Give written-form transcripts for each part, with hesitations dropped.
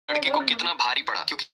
लड़के को कितना भारी पड़ा, क्योंकि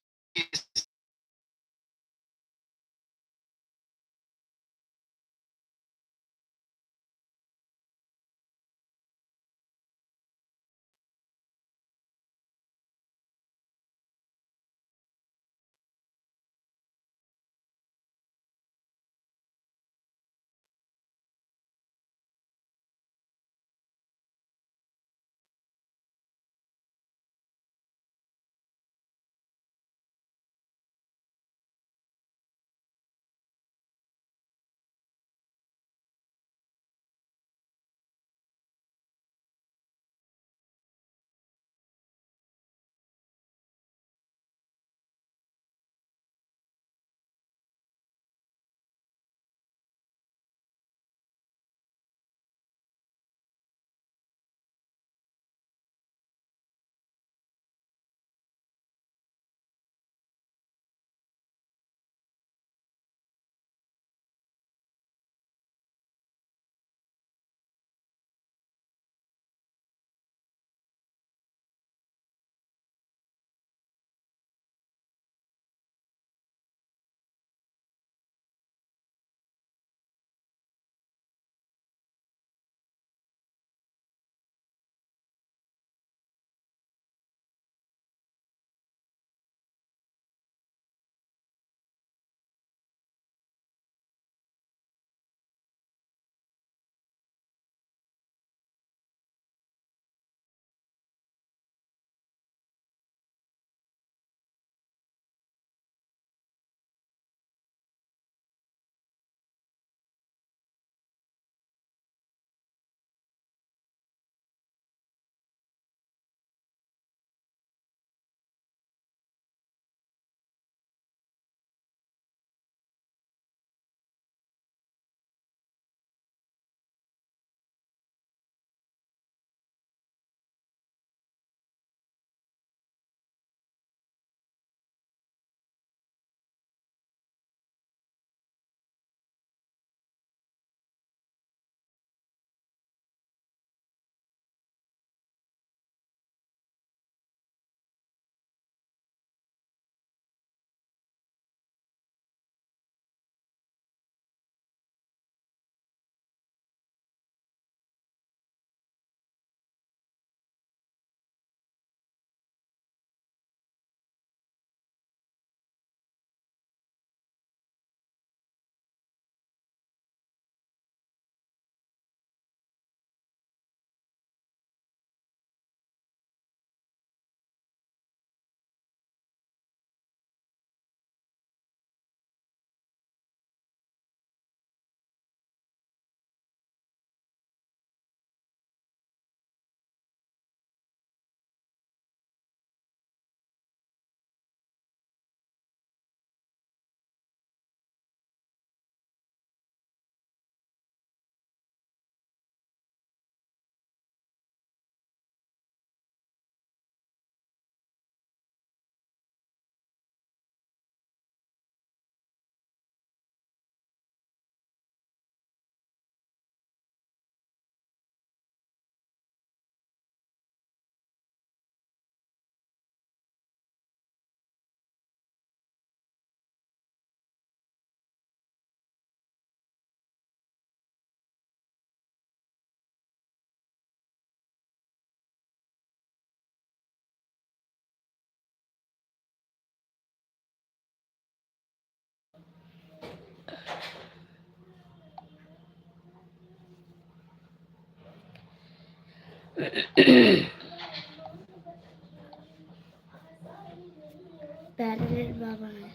बाबा है,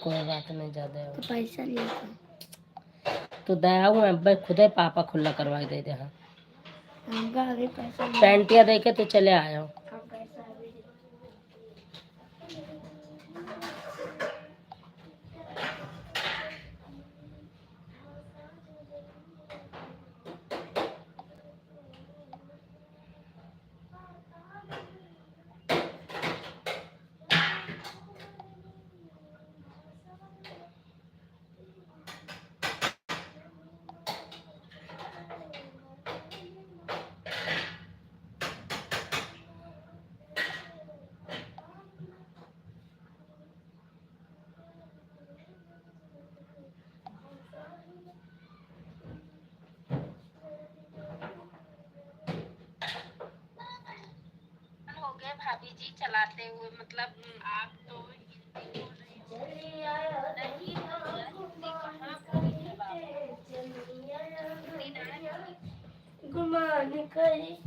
कोई बात नहीं, ज्यादा तो पैसा नहीं था तो दया मैं खुद ही पापा खुला करवा दे दे। हाँ हमका अभी पैसा नहीं पैंटिया देखे तो चले आयो। हाँ, पैसा अभी भाभी जी चलाते हुए, मतलब आप तो हिंदी बोल रही हो। नहीं भैया, हिंदी कहाँ बोली है बाबा, हिंदी ना बोली। गुमान करे।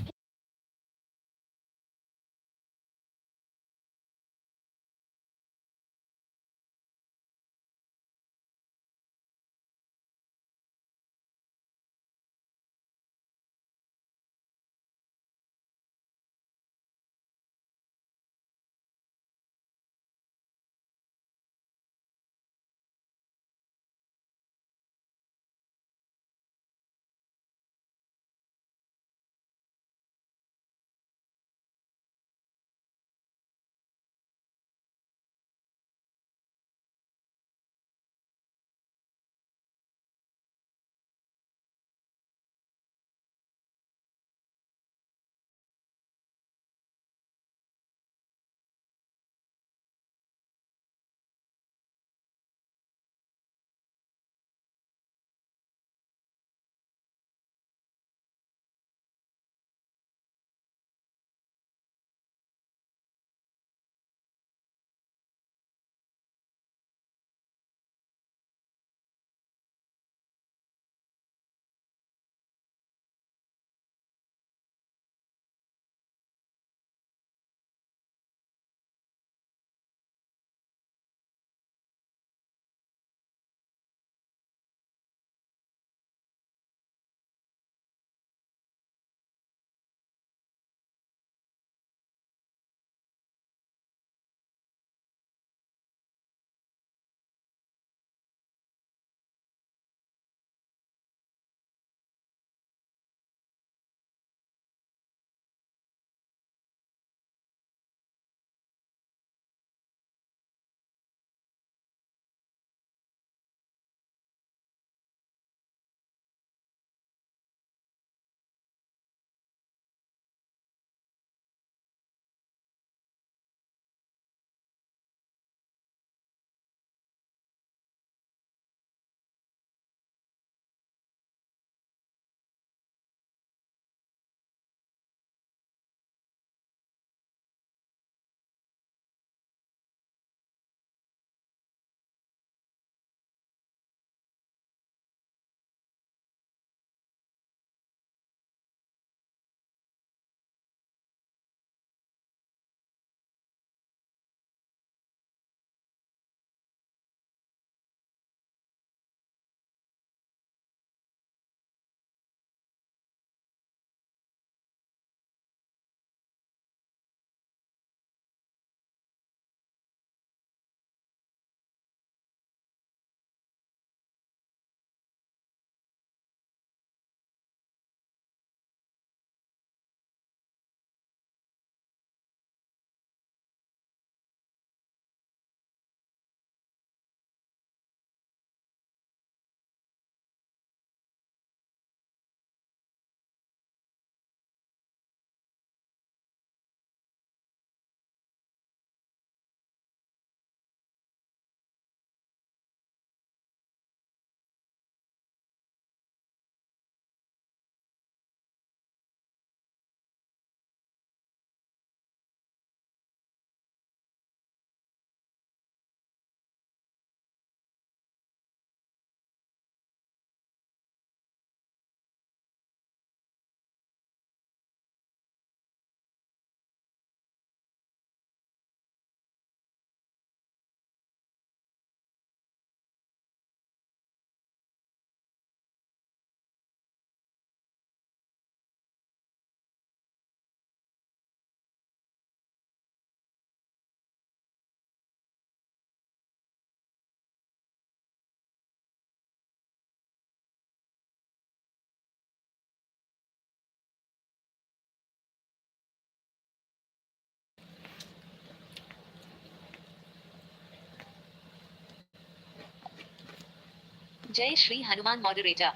जय श्री हनुमान मॉडरेटर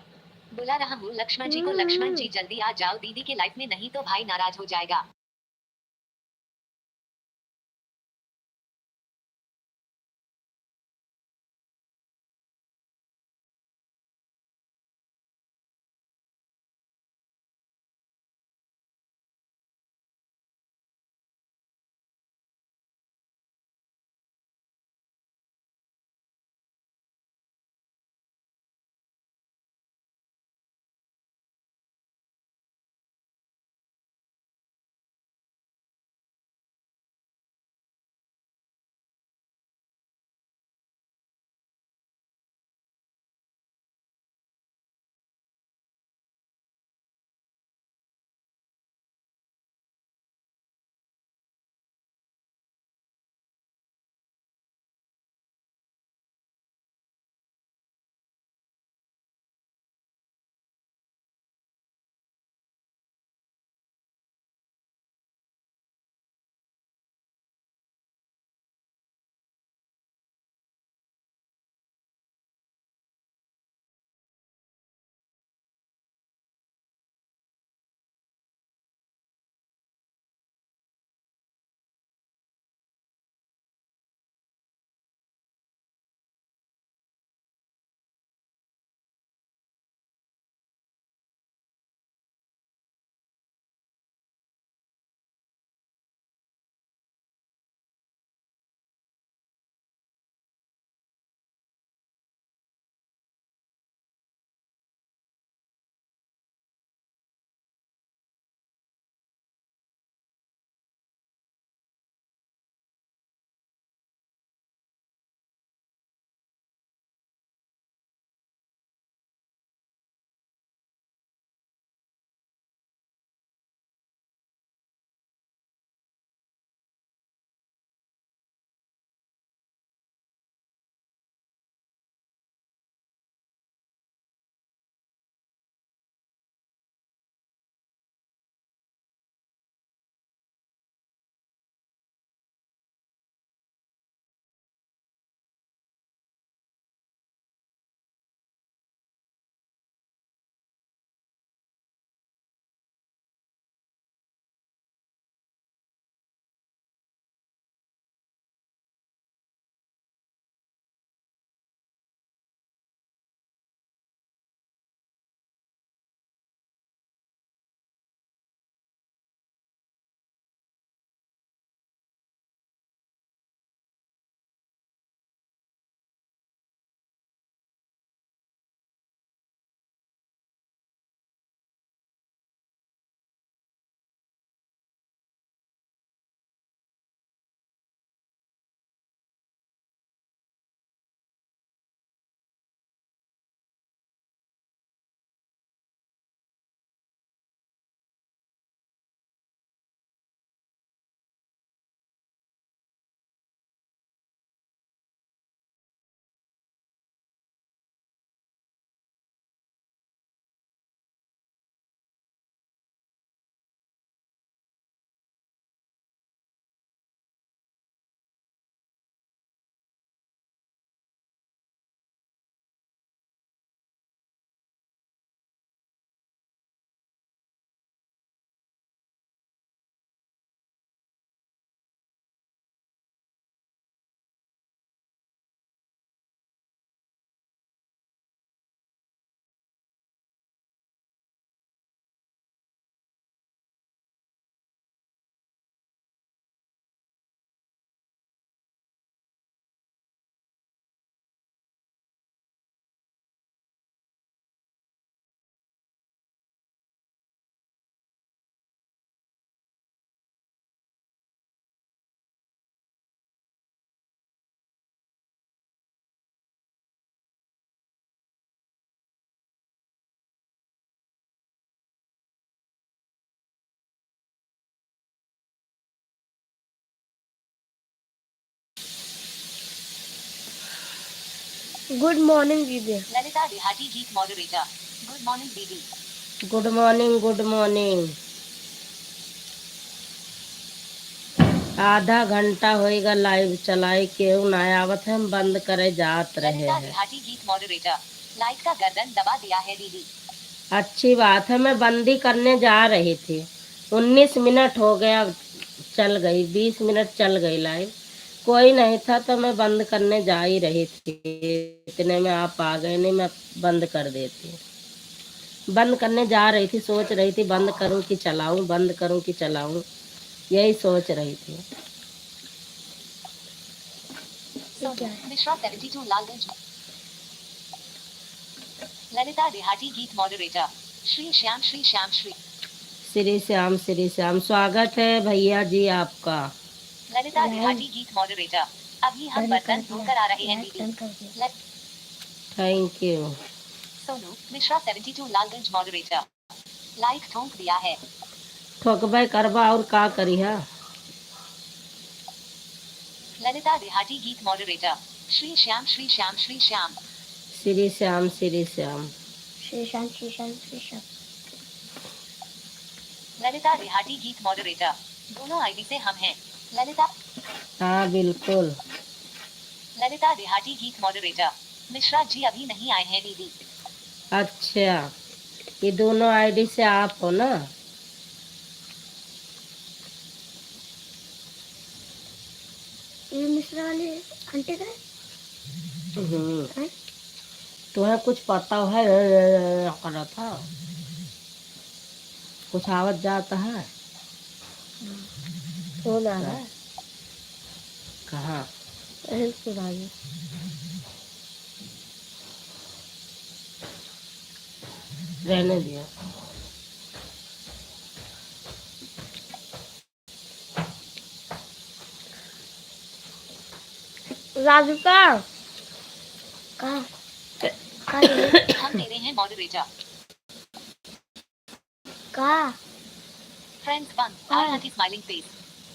बुला रहा हूँ लक्ष्मण जी को। लक्ष्मण जी जल्दी आ जाओ दीदी के लाइफ में, नहीं तो भाई नाराज हो जाएगा। गुड मॉर्निंग दीदी। ललिता देहाती गीत मॉडरेटर। गुड मॉर्निंग दीदी। Good morning, good morning. आधा घंटा होएगा लाइव चलाई केहू ना आवत है, हम बंद करे जात रहे ललिता हैं। देहाती गीत मॉडरेटर। लाइट का गर्दन दबा दिया है दीदी। अच्छी बात है, मैं बंदी करने जा रही थी। 19 मिनट हो गया, चल गई 20 मिनट चल गई लाइव। कोई नहीं था तो मैं बंद करने जा ही रही थी, इतने में आप आ गए, नहीं मैं बंद कर देती। बंद करने जा रही थी, सोच रही थी बंद करूं कि चलाऊं, बंद करूं कि चलाऊं, यही सोच रही थी। सोनू मिश्रा 72 लालगंज। ललिता देहाती गीत मॉडरेटर। श्री श्याम श्री श्याम श्री। श्री श्याम स्वागत है भैया जी आपका। ललिता देहाती गीत मॉडरेटर। अभी हम बर्तन धोकर आ रहे हैं दीदी। Thank you. Sonu Mishra 72 Lalganj moderator. Like ठोक दिया है। ठोकबे करबा और का करिहा। ललिता देहाती गीत मॉडरेटर। श्री श्याम श्री श्याम श्री श्याम। श्री श्याम श्री श्याम। शीशान शीशान शीशान। ललिता देहाती गीत मॉडरेटर। दोनों आईडी से हम हैं। ललिता हाँ बिल्कुल। ललिता देहाती गीत मॉडरेटर। मिश्रा जी अभी नहीं आए हैं दीदी। अच्छा, ये दोनों आईडी से आप हो ना। ये मिश्रा वाले आंटी का है? तुम्हें कुछ पता है करा था, कुछ आवाज जाता है। फोन आ रहा है। कहाँ? सुनाइए। रहने दिया। राधिका कहाँ हम तेरे हैं मॉडरेटर। कहाँ फ्रेंड्स बंद आई हती स्माइलिंग फेस।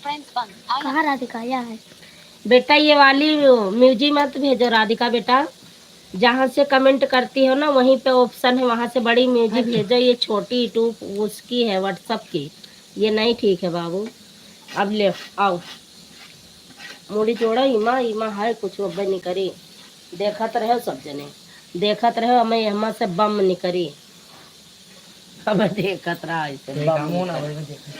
फ्रेंड्स बंद आई कहाँ राधिका यहाँ है। बेटा ये वाली म्यूजिक मत भेजो राधिका बेटा, जहाँ से कमेंट करती हो ना वहीं पे ऑप्शन है, वहाँ से बड़ी म्यूजिक भेजो। ये छोटी यूट्यूब उसकी है, व्हाट्सअप की, ये नहीं ठीक है बाबू। अब ले आओ मूड़ी जोड़ा। इमा इमा है कुछ अब नहीं करी, देखत रहे सब जने, देखत रहे हमें यहाँ से बम नहीं करी, अब देखत रहा ऐसे बम नहीं करी।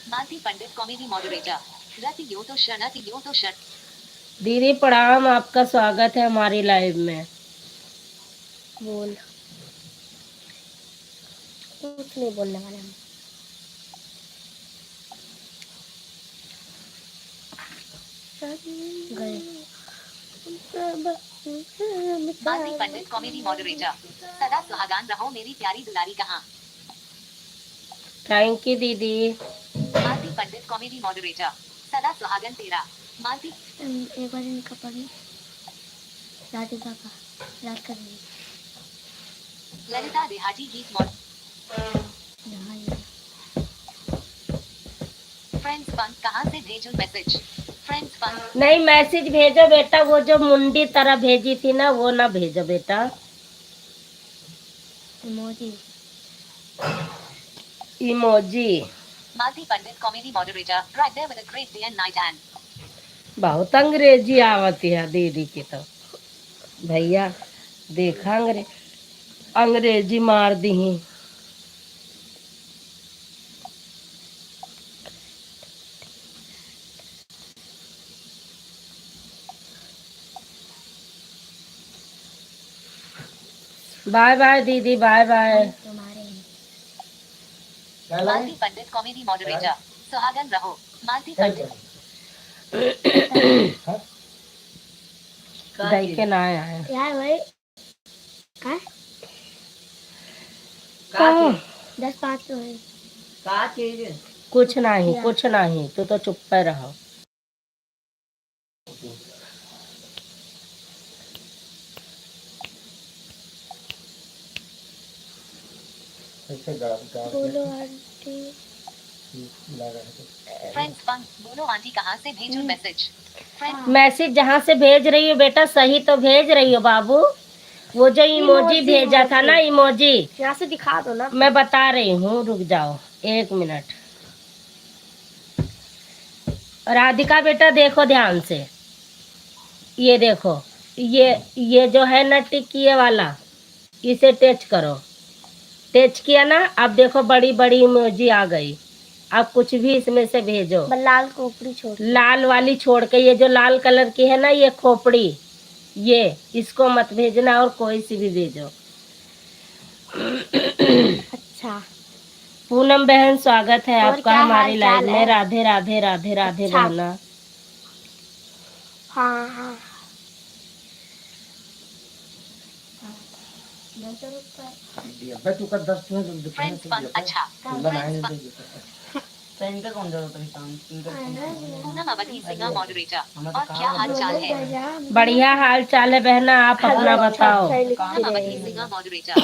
मालती पंडित कॉमेडी मॉडरेटर। रति यो तो शनति यो तो शन। दीदी प्रणाम, आपका स्वागत है हमारी लाइव में। बोल कुछ नहीं बोलने वाले हम। गए मालती पंडित कॉमेडी मॉडरेटर। सदा सुहागान रहो मेरी प्यारी दुलारी कहाँ। थैंक यू दीदी। मालती पंडित कॉमेडी मॉडरेटर। सदा सुहागन तेरा। मालती एक बार इनका पढ़ी राधिका का याद करेंगे। ललिता देहाती गीत मॉड। यहाँ ये फ्रेंड्स बंद कहाँ से भेजूं मैसेज। फ्रेंड्स बंद नहीं मैसेज भेजो बेटा, वो जो मुंडी तरह भेजी थी ना वो ना भेजो बेटा। Emoji emoji. Malti Pandit comedy moderator. Right there with a great day and night and. बहुत अंग्रेजी आवती है दीदी की तो, भैया देखा अंग्रेजी मार दी। बाय बाय दीदी, बाय बाय। तुम्हारे हैं। मालती पंडित कॉमेडी मॉडरेटर। सुहागन रहो। मालती पंडित दही के ना आया है यार भाई का 10-5 तो है। कुछ नहीं कुछ नहीं, तू तो चुप पे रहो। बोलो यार। फ्रेंड्स फन बोलो आंटी कहाँ से भेजूं मैसेज। फ्रेंड मैसेज जहाँ से भेज रही हो बेटा सही तो भेज रही हो बाबू। वो जो इमोजी भेजा था ना इमोजी, यहाँ से दिखा दो ना। मैं बता रही हूँ, रुक जाओ 1 मिनट। राधिका बेटा देखो ध्यान से, ये देखो, ये जो है ना टिक ये वाला, इसे टच करो। टच किया ना, अब देखो बड़ी बड़ी इमोजी आ गई। अब कुछ भी इसमें से भेजो। लाल खोपड़ी छोड़, लाल वाली छोड़ के, ये जो लाल कलर की है ना ये खोपड़ी, ये इसको मत भेजना और कोई सी भी भेजो। अच्छा पूनम बहन स्वागत है और आपका क्या हमारी हाल लाइव चाल में। है? राधे राधे राधे राधे अच्छा। बहना। हाँ हाँ फ्रेंड्स फन अच्छा। फ्रेंड्स फन पूनम अवधि सिंह मॉडरेटर और क्या हाल चाल है। बढ़िया हाल चाल है बहना, आप अपना बताओ। पूनम अवधि सिंह मॉडरेटर।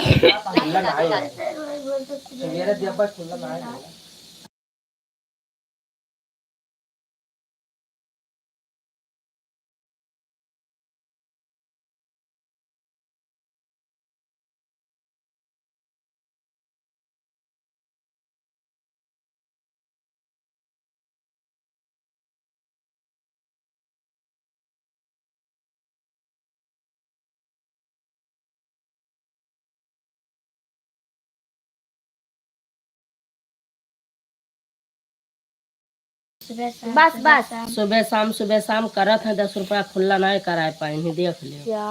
बस बस सुबह शाम करत है, 10 रुपया खुला नहीं कराए पाए, देख लियो। क्या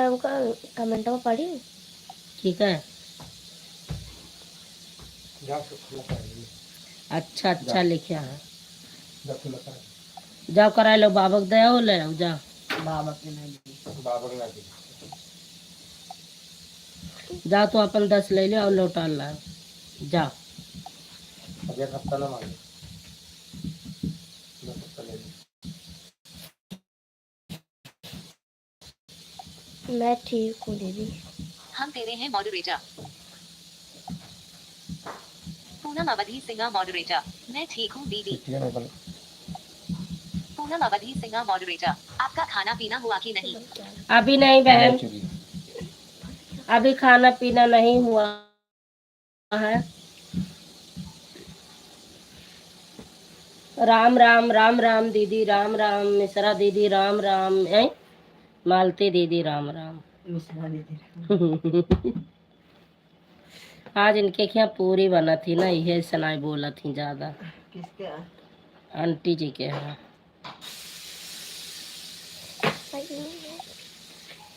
हमका कमेंट में पढ़ी। ठीक है, अच्छा अच्छा लिखा है। जाओ करा लो, बाबक दया हो ले जाओ। जाओ तो अपन 10 ले लो और लौटा ला जाओ। मैं ठीक हूँ दीदी। हम तेरे हैं मॉडरेटर। पूनम अवधि सिंह मॉडरेटर मैं ठीक हूँ दीदी। पूनम अवधि सिंह मॉडरेटर आपका खाना पीना हुआ कि नहीं। अभी नहीं बहन, अभी खाना पीना नहीं हुआ है। राम राम राम राम दीदी, राम राम मिश्रा दीदी, राम राम मालती दीदी, राम राम मिश्रा दीदी। आज इनके क्या पूरी बना थी ना, यह सुनाई बोला थी ज्यादा। किसके? आंटी जी के यहाँ।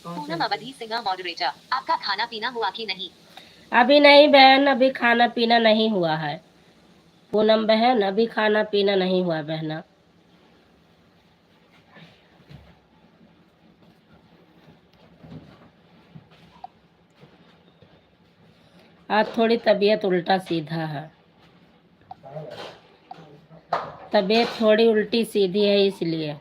पूनम अवधि सिंह मॉडरेटर आपका खाना पीना हुआ कि नहीं। अभी नहीं बहन, अभी खाना पीना नहीं हुआ है। पूनम बहन अभी खाना पीना नहीं हुआ बहना। आज थोड़ी तबीयत उल्टा सीधा है, तबीयत थोड़ी उल्टी सीधी है इसलिए।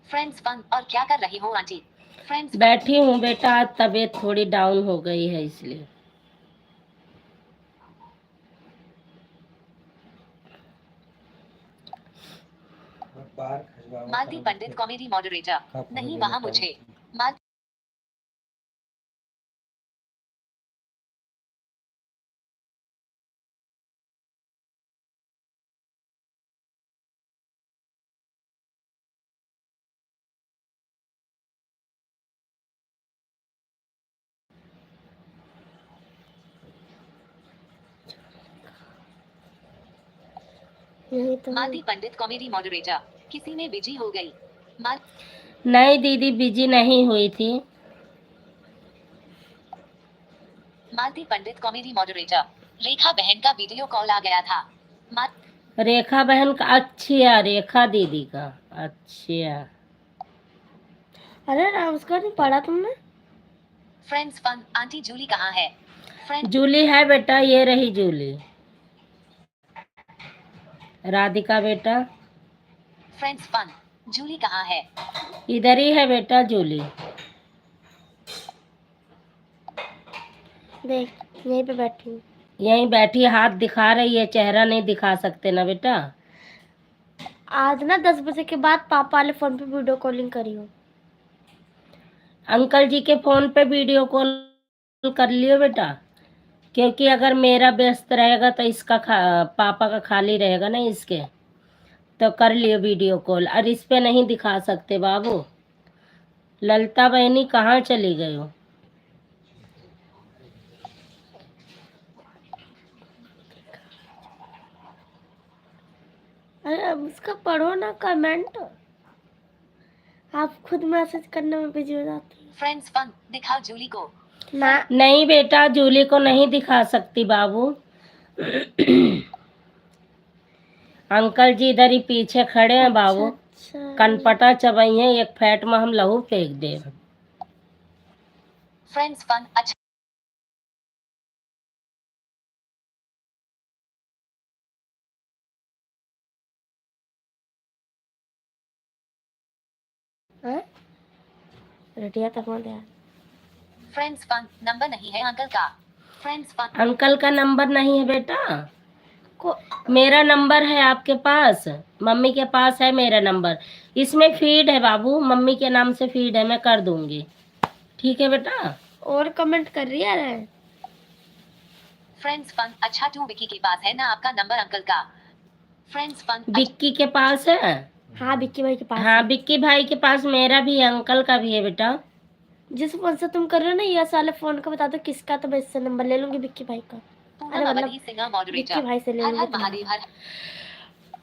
फ्रेंड्स फन और क्या कर रही हो आंटी। फ्रेंड्स बैठी हूँ बेटा, आज तबीयत थोड़ी डाउन हो गई है इसलिए। मालती पंडित कॉमेडी मॉडरेटर नहीं वहाँ मुझे माल मालती पंडित कॉमेडी मॉडरेटर किसी में बिजी हो गई। माल नहीं दीदी बिजी नहीं हुई थी। मालती पंडित कॉमेडी मॉडरेटर रेखा बहन का वीडियो कॉल आ गया था। रेखा बहन का? अच्छा, रेखा दीदी का, अच्छा। अरे नमस्कार नहीं पढ़ा तुमने? फ्रेंड्स फन आंटी जूली कहाँ है। फ्रेंड जूली है बेटा, ये रही जूली। राधिका बेटा फ्रेंड्स फन। जूली कहाँ है? इधर ही है बेटा जूली। देख यहीं पे बैठी हूँ। यहीं बैठी हाथ दिखा रही है, चेहरा नहीं दिखा सकते ना बेटा। आज ना 10 बजे के बाद पापा वाले फोन पे वीडियो कॉलिंग करी हो। अंकल जी के फोन पे वीडियो कॉल कर लियो बेटा, क्योंकि अगर मेरा व्यस्त रहेगा तो इसका पापा का खाली रहेगा ना, इसके तो कर लियो वीडियो कॉल। और इस पे नहीं दिखा सकते बाबू। ललिता बहनी कहाँ चली गई हो? अरे अब उसका पढ़ो ना कमेंट, आप खुद मैसेज करने में बिजी हो जाती फ्रेंड्स फन दिखाओ जूली को। ना। नहीं बेटा जूली को नहीं दिखा सकती बाबू। अंकल जी इधर ही पीछे खड़े हैं बाबू। अच्छा कनपटा चबाई है, एक फैट में हम लहू फेंक दे। फ्रेंड्स फन अच्छा। रेडिया तक बोल यार। फ्रेंड्स फन नंबर नहीं है अंकल का। फ्रेंड्स फन अंकल का नंबर नहीं है बेटा, को मेरा नंबर है आपके पास, मम्मी के पास है मेरा नंबर। इसमें फीड है बाबू, मम्मी के नाम से फीड है, मैं कर दूंगी। ठीक है बेटा। और कमेंट कर रही है। फ्रेंड्स फन अच्छा तू विकी के पास है ना आपका नंबर अंकल का। फ्रेंड्स फन बिक्की के पास है। हाँ बिक्की भाई के पास हाँ है। बिक्की भाई के पास मेरा भी है, अंकल का भी है बेटा। जिस फोन से तुम कर रहे हो ना, ये वाले फोन का बता दो किसका, तो मैं इससे नंबर ले लूंगी बिक्की भाई का। अरे मतलब अवधि सिंह मॉडरेटर। बिक्की भाई से ले हर लूंगी हर महादेव हर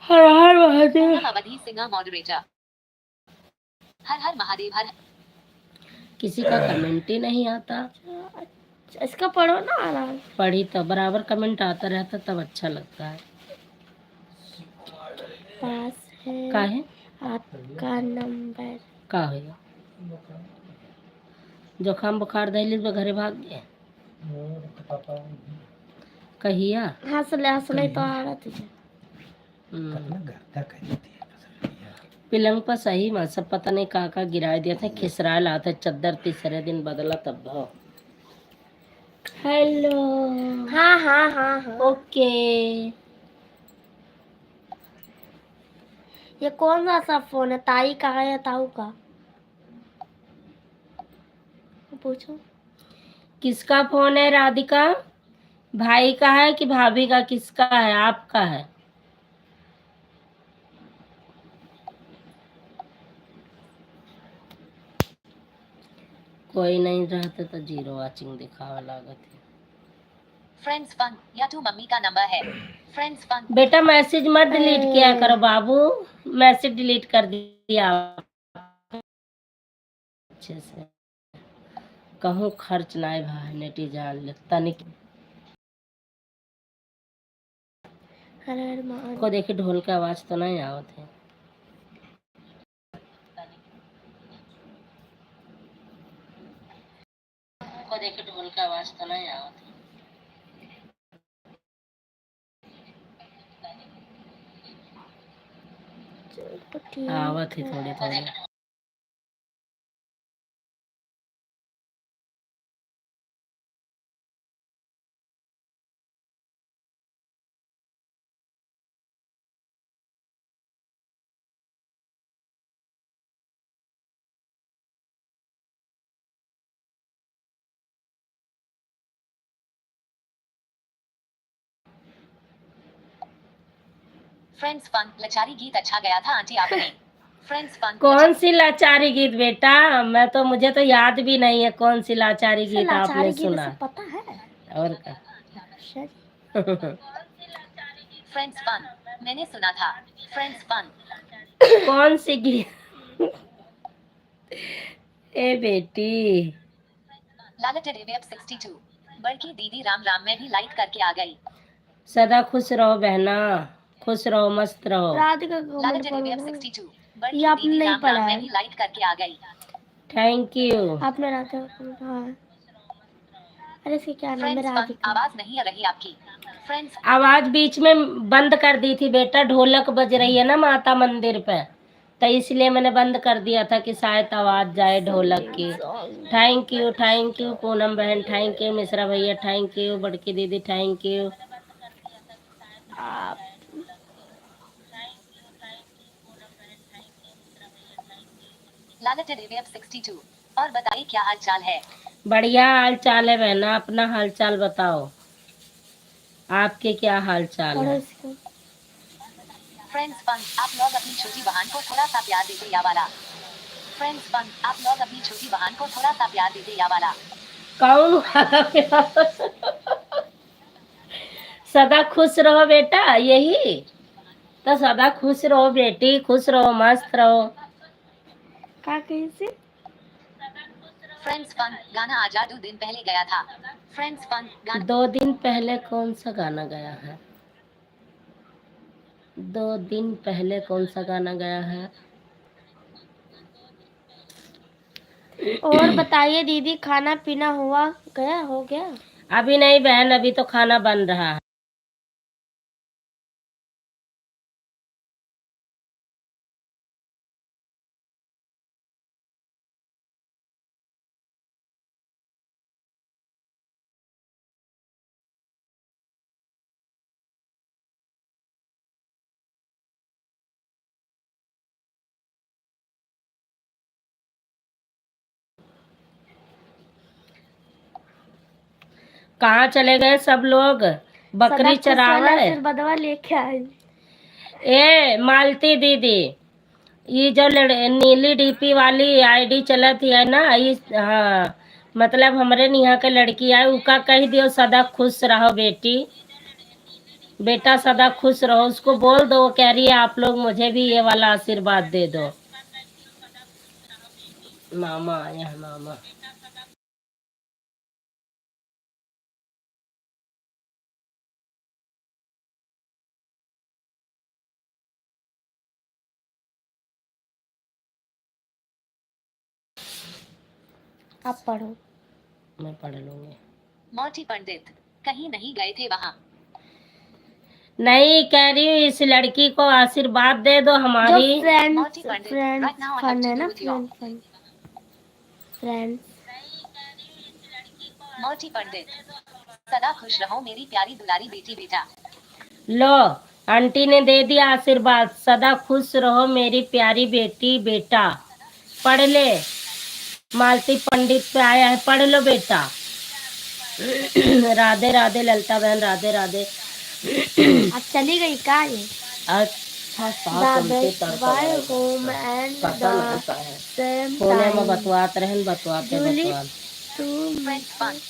हर हर महादेव। अवधि सिंह मॉडरेटर। हर हर महादेव हर। किसी का कमेंट ही नहीं आता। अच्छा, इसका पढ़ो ना आराम। पढ़ी तो बराबर कमेंट आता रहता तब अच्छा लगता है। पास है का है आपका नंबर। का होगा? जोखाम बुखार धैली तो घरे भाग गए कहिया। हंसले तो आ रहा तुझे। पिलंग पर सही में सब पता नहीं का गिरा दिया था, खिसरा ला था चद्दर, तीसरे दिन बदला तब भाव। हेलो। हाँ हाँ हाँ हाँ। ओके। ये कौन सा फोन है, ताई का है या ताऊ का? पूछो। किसका फोन है राधिका? भाई का है कि भाभी का? किसका है, आपका है? कोई नहीं रहता तो जीरो वाचिंग दिखावा लागत है। फ्रेंड्स फन या तू मम्मी का नंबर है। फ्रेंड्स फन बेटा मैसेज मत डिलीट किया करो बाबू, मैसेज डिलीट कर दिया अच्छे से। कहूँ खर्च नाय भाई नेटी जान ले तनिक अरे माँ को देखी ढोल का आवाज तो नहीं आवत है। को देखी ढोल का आवाज तो नहीं आवत है। आवत है थोड़ी थोड़ी। फ्रेंड्स फन लचारी गीत अच्छा गया था आंटी आपने। फ्रेंड्स फन कौन सी लाचारी गीत बेटा? मैं तो मुझे तो याद भी नहीं है कौन सी लाचारी गीत आपने सुना। पता है और क्या? फ्रेंड्स फन मैंने सुना था। फ्रेंड्स फन कौन सी गीत? ए बेटी लालटेड वेब 62 बड़की दीदी राम राम में भी लाइक करके आ गई। सदा खुश रहो बहना, खुश रहो मस्त रहो। राधिका का कमेंट लालटेड वेब पढ़ो। 62 बड़की ये आपने दीदी नहीं राम पढ़ा राम है। में भी लाइक करके आ गई। Thank you. आपने राधिका का कमेंट, हाँ। अरे इसके क्या नाम है? Friends fun Radhika. आवाज नहीं आ रही आपकी। फ्रेंड्स आवाज बीच में बंद कर दी थी बेटा, ढोलक बज रही है ना माता मंदिर पे, तो इसलिए मैंने बंद कर दिया था कि शायद आवाज जाए ढोलक की। थैंक यू पूनम बहन, थैंक यू मिश्रा भैया, थैंक यू बड़की दीदी, थैंक यू। आप लालटेड एवीएफ 62 और बताइए क्या हाल चाल है। बढ़िया हाल चाल है बहना, अपना हाल चाल बताओ, आपके क्या हाल चाल पढ़ो है? इसको। फ्रेंड्स फन आप लोग अपनी छोटी बहन को थोड़ा सा प्यार दीजिए या वाला। फ्रेंड्स फन आप लोग अपनी छोटी बहन को थोड़ा सा प्यार दीजिए या वाला। कौन वाला प्यार? सदा खुश रहो बेटा, यही तो, सदा खुश रहो बेटी, खुश रहो, मस्त रहो। क्या कहीं से? फ्रेंड्स फन गाना आजा 2 दिन पहले गया था। फ्रेंड्स फन गाना 2 दिन पहले कौन सा गाना गया है? 2 दिन पहले कौन सा गाना गया है? और बताइए दीदी, खाना पीना हुआ गया? हो गया? अभी नहीं बहन, अभी तो खाना बन रहा है। कहाँ चले गए सब लोग? बकरी सदा खुश वाला चरावे। आशीर्वादवा लेके आई। ए मालती दीदी, ये जो नीली डीपी वाली आईडी चलत है ना, इस हाँ, मतलब हमरे यहाँ के लड़की है, उका कह दियो सदा खुश रहो बेटी, बेटा सदा खुश रहो। उसको बोल दो, वो कह रही है आप लोग मुझे भी ये वाला आशीर्वाद दे दो। मामा आया है, मामा। आप पढ़ो। मैं पढ़ लूंगी। मोटी पंडित कहीं नहीं गए थे वहाँ। नहीं, कह रही हूँ इस लड़की को आशीर्वाद दे दो जो हमारी। फ्रेंड्स मोटी पंडित friends right now I have fun to है do ना, with you. फ्रेंड्स। मोटी पंडित सदा खुश रहो मेरी प्यारी दुलारी बेटी बेटा। लो, आंटी ने दे दिया आशीर्वाद, सदा खुश रहो मेरी प्यारी बेटी बेटा। पढ़ ले, मालती पंडित पे आया है, पढ़ लो बेटा। राधे राधे ललिता बहन, राधे राधे। अब चली गई का ये? अच्छा साहब The तुमसे best तड़का by लगा। home and पता नहीं the का है, same कोने में time. बतवात रहन, बतवाते Julie, बतवात। फ्रेंड्स फन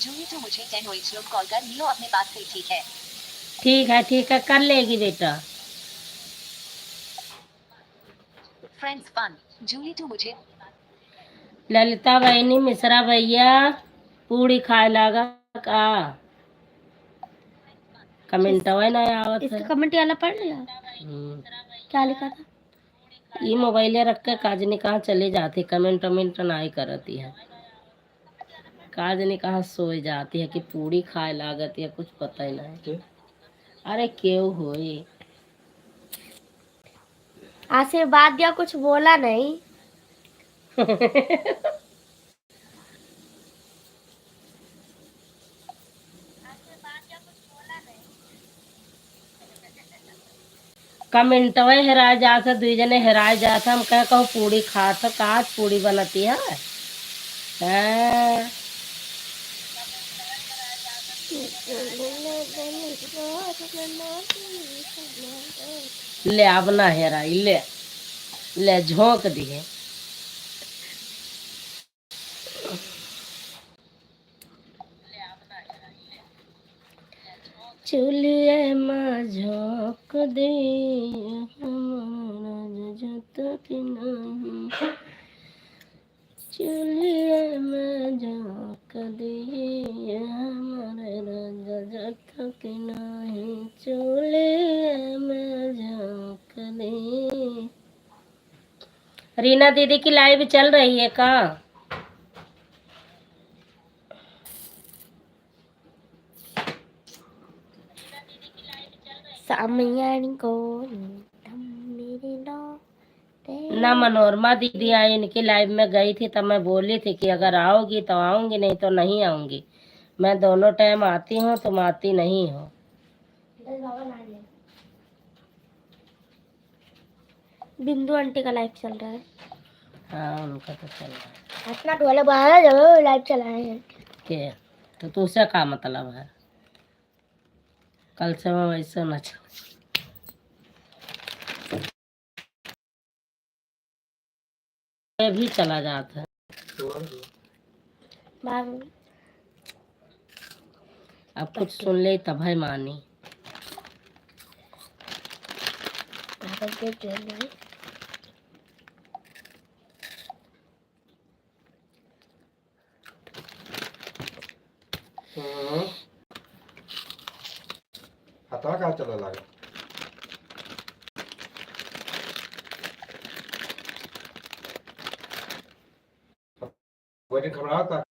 जूली तो मुझे 10 लोग कॉल कर लियो अपने पास से ठीक है। ठीक है, कर लेगी बेटा। फ्रेंड्स फन जूली तो मुझे ललिता बहनी, मिश्रा भैया, पूरी खाए लागा का कमेंट है ना आवत इसका है। कमेंट वाला पढ़ लिया? हम्म, क्या लिखा था? ये मोबाइल रख के काजनी कहाँ चली जाती, कमेंट वमेंट नहीं करती है। काजनी कहाँ सोई जाती है कि पूरी खाए लागत है, कुछ पता ही नहीं। अरे क्यों होई? आशीर्वाद दिया, कुछ बोला नहीं। कमेंट हेरा जाता, दुई जने हेरा जाता, हम कह कहूँ पूरी खा तो का पूरी बनती है। हैं? ले अब ना हेरा, ले ले झोंक दिए। चुलिए में झोंक दे हमारा जत कि नहीं, चुलिए में झोंक दे हमारा जत कि नहीं, चुलिए में झोंक दे। रीना दीदी की लाइव चल रही है का? सामयानी को तुम मेरे लो ना मनोरमा दीदी आई, इनकी लाइव में गई थी तब मैं बोली थी कि अगर आओगी तो आऊंगी, नहीं तो नहीं आऊंगी। मैं दोनों टाइम आती हूँ, तुम आती नहीं हो। बिंदु आंटी का लाइव चल रहा है। हाँ उनका तो चल रहा है। अपना टोले बाहर जब लाइव चला है के तो तुझसे क्या मतलब है? कल से मैं वैसे न चल, ये भी चला जाता है। बाहर अब कुछ सुन ले तब है मानी। के चल रहा है। आता का चला लागा वही खबर आता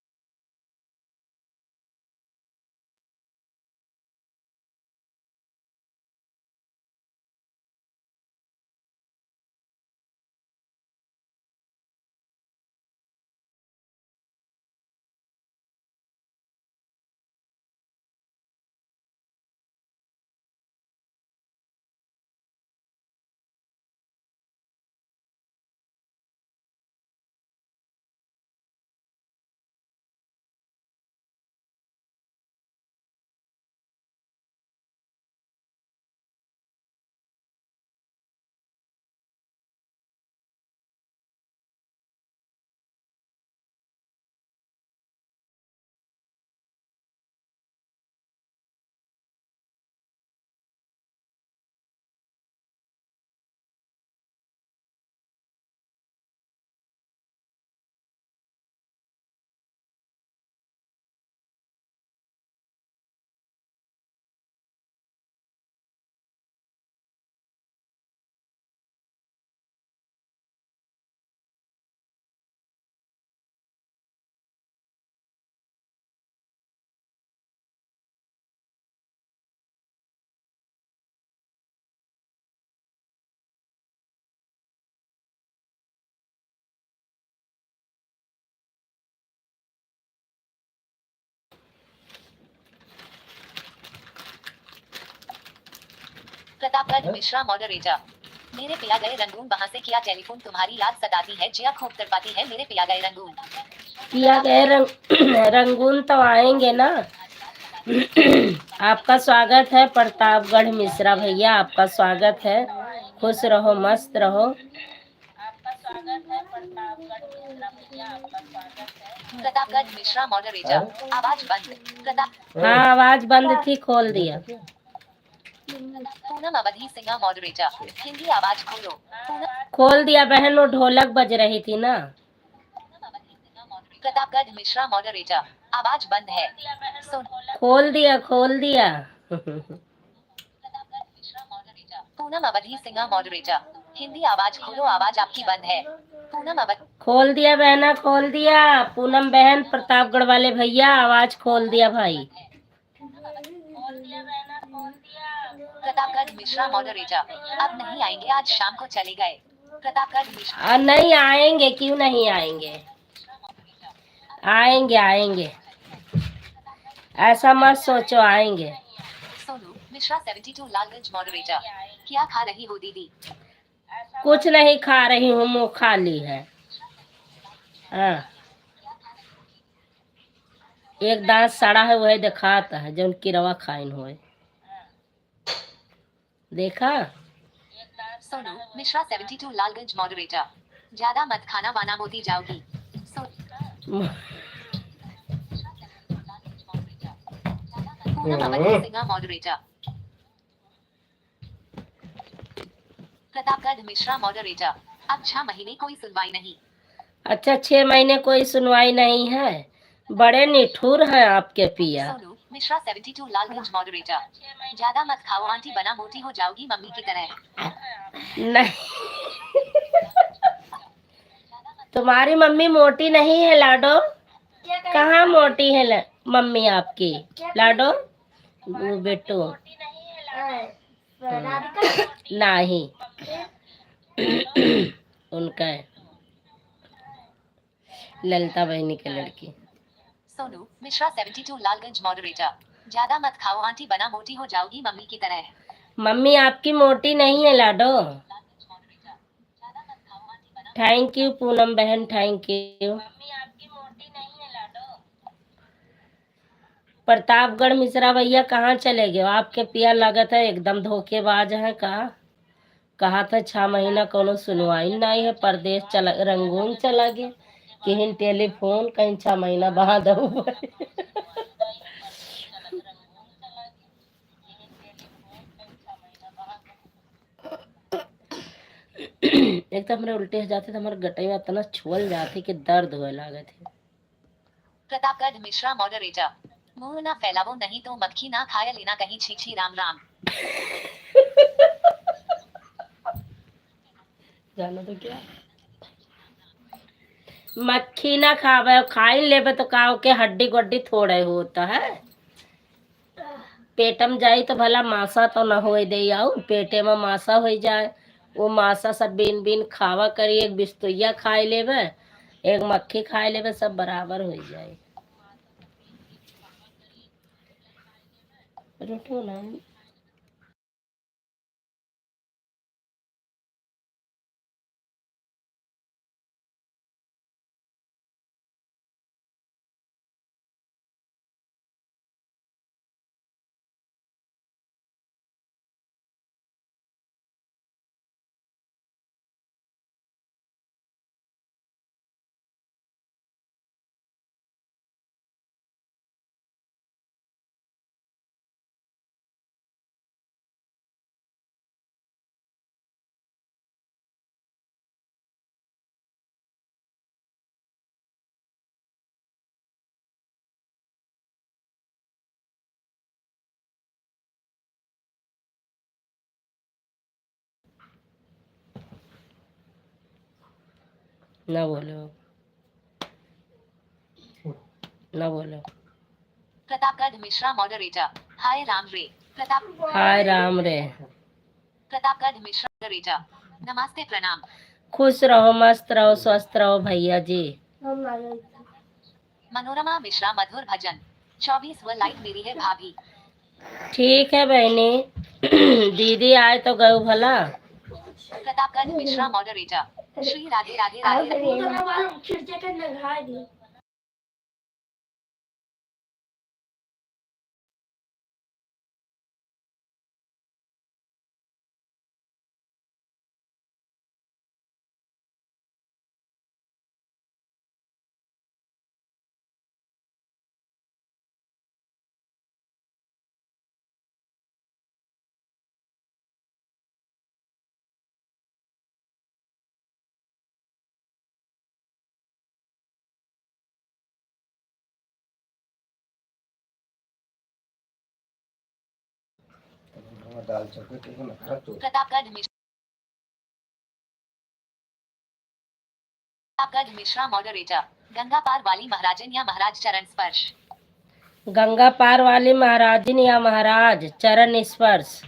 प्रतापगढ़ मिश्रा मॉडरेटर। मेरे पिया गए रंगून वहाँ से किया टेलीफोन, तुम्हारी याद सताती है, जिया खूब तड़पाती है, मेरे पिया गए रंगून। पिया गए रंगून तो आएंगे ना। आपका स्वागत है प्रतापगढ़ मिश्रा भैया, आपका स्वागत है। खुश रहो, मस्त रहो। प्रतापगढ़ मिश्रा मॉडरेटर। आवाज बंद। प्रताप हाँ आवाज बंद थी, खोल दिया। पूनम अवधि सिंह मॉडरेटर। हिंदी आवाज खोलो। खोल दिया बहन, वो ढोलक बज रही थी ना। प्रतापगढ़ मिश्रा मॉडरेटर। आवाज बंद है। सुन। खोल दिया, खोल दिया। पूनम अवधि सिंह मॉडरेटर। हिंदी आवाज खोलो, आवाज आपकी बंद है। पूनम अवधि। खोल दिया बहना, खोल दिया। पूनम बहन, प्रतापगढ़ वाले भैया आवाज खोल दिया भाई। प्रतापगढ़ मिश्रा मॉडरेटर। अब नहीं आएंगे, आज शाम को चले गए। प्रतापगढ़ मिश्रा। नहीं आएंगे, क्यों नहीं आएंगे? आएंगे आएंगे, ऐसा मत सोचो, आएंगे। सोनू मिश्रा 72 लालगंज मॉडरेटर। क्या खा रही हो दीदी? कुछ नहीं खा रही हूँ, मुँह खाली है। हाँ एक दांत सड़ा है, वही दिखाता है जो उनकी रवा खाइन हुए। देखा? सोनू मिश्रा 72 लालगंज मॉडरेटर। ज्यादा मत खाना, वाना मोती जाओगी। पूनम अवधि सिंह मॉडरेटर। प्रतापगढ़ मिश्रा मॉडरेटर। अब 6 महीने कोई सुनवाई नहीं। अच्छा 6 महीने कोई सुनवाई नहीं है? बड़े निठुर हैं आपके पिया। सोनू मिश्रा 72 लालगंज मॉडरेटर। ज्यादा मत खाओ आंटी, बना मोटी हो जाओगी मम्मी की तरह। नहीं तुम्हारी मम्मी मोटी नहीं है लाडो। कहाँ मोटी है मम्मी आपकी लाडो? बेटू राधिका नहीं उनका है, ललिता बहनी की लड़की। सोनू मिश्रा 72 लालगंज मॉडरेटर। ज्यादा मत खाओ आंटी, बना मोटी हो जाओगी मम्मी की तरह। मम्मी आपकी मोटी नहीं है लाडो। थैंक यू पूनम बहन, थैंक यू। प्रतापगढ़ मिश्रा भैया कहाँ चले गए? आपके पिया लगत है एकदम धोखेबाज है। कहा था 6 महीना कोनो सुनवाई नहीं है, परदेश चला, रंगून चला गया, कहीं टेलीफोन, कहीं 6 महीना बाद एक तो हमारे उल्टे हो जाते थे, हमारे गटई में इतना छुअल जाते कि दर्द होए लागे थे। प्रतापगढ़ मिश्रा मॉडरेटर। मुंह ना फैलावो नहीं तो मक्खी ना खाया लेना कहीं, छी छी राम राम। जानो तो क्या मक्खी ना खावे, खाई लेवे तो का के हड्डी गोड्डी थोड़े होता है। पेटम जाई तो भला मासा तो न हो दे, आओ पेटे में मासा हो जाए, वो मासा सब बीन बीन खावा करी, एक बिस्तुइया खाई लेवे, एक मक्खी खाई लेवे, सब बराबर हो जाए। रुको ना, ना बोलो, ना बोलो। प्रतापगढ़ मिश्रा मॉडरेटर। हाय राम रे। हाय राम रे। प्रतापगढ़ मिश्रा मॉडरेटर। नमस्ते प्रणाम। खुश रहो, मस्त रहो, स्वस्थ रहो भैया जी। मनोरमा मिश्रा मधुर भजन। 24 व लाइट मेरी है भाभी। ठीक है बहनी। दीदी आए तो गए भला। प्रतापगढ़ मिश्रा मॉडरेटर। श्री राधे राधे राधे। दाल चौके के ना खा तो प्रतापगढ़ मिश्रा मॉडरेटर। गंगा पार वाली महाराजन या महाराज चरण स्पर्श। गंगा पार वाली महाराजिन या महाराज चरण स्पर्श।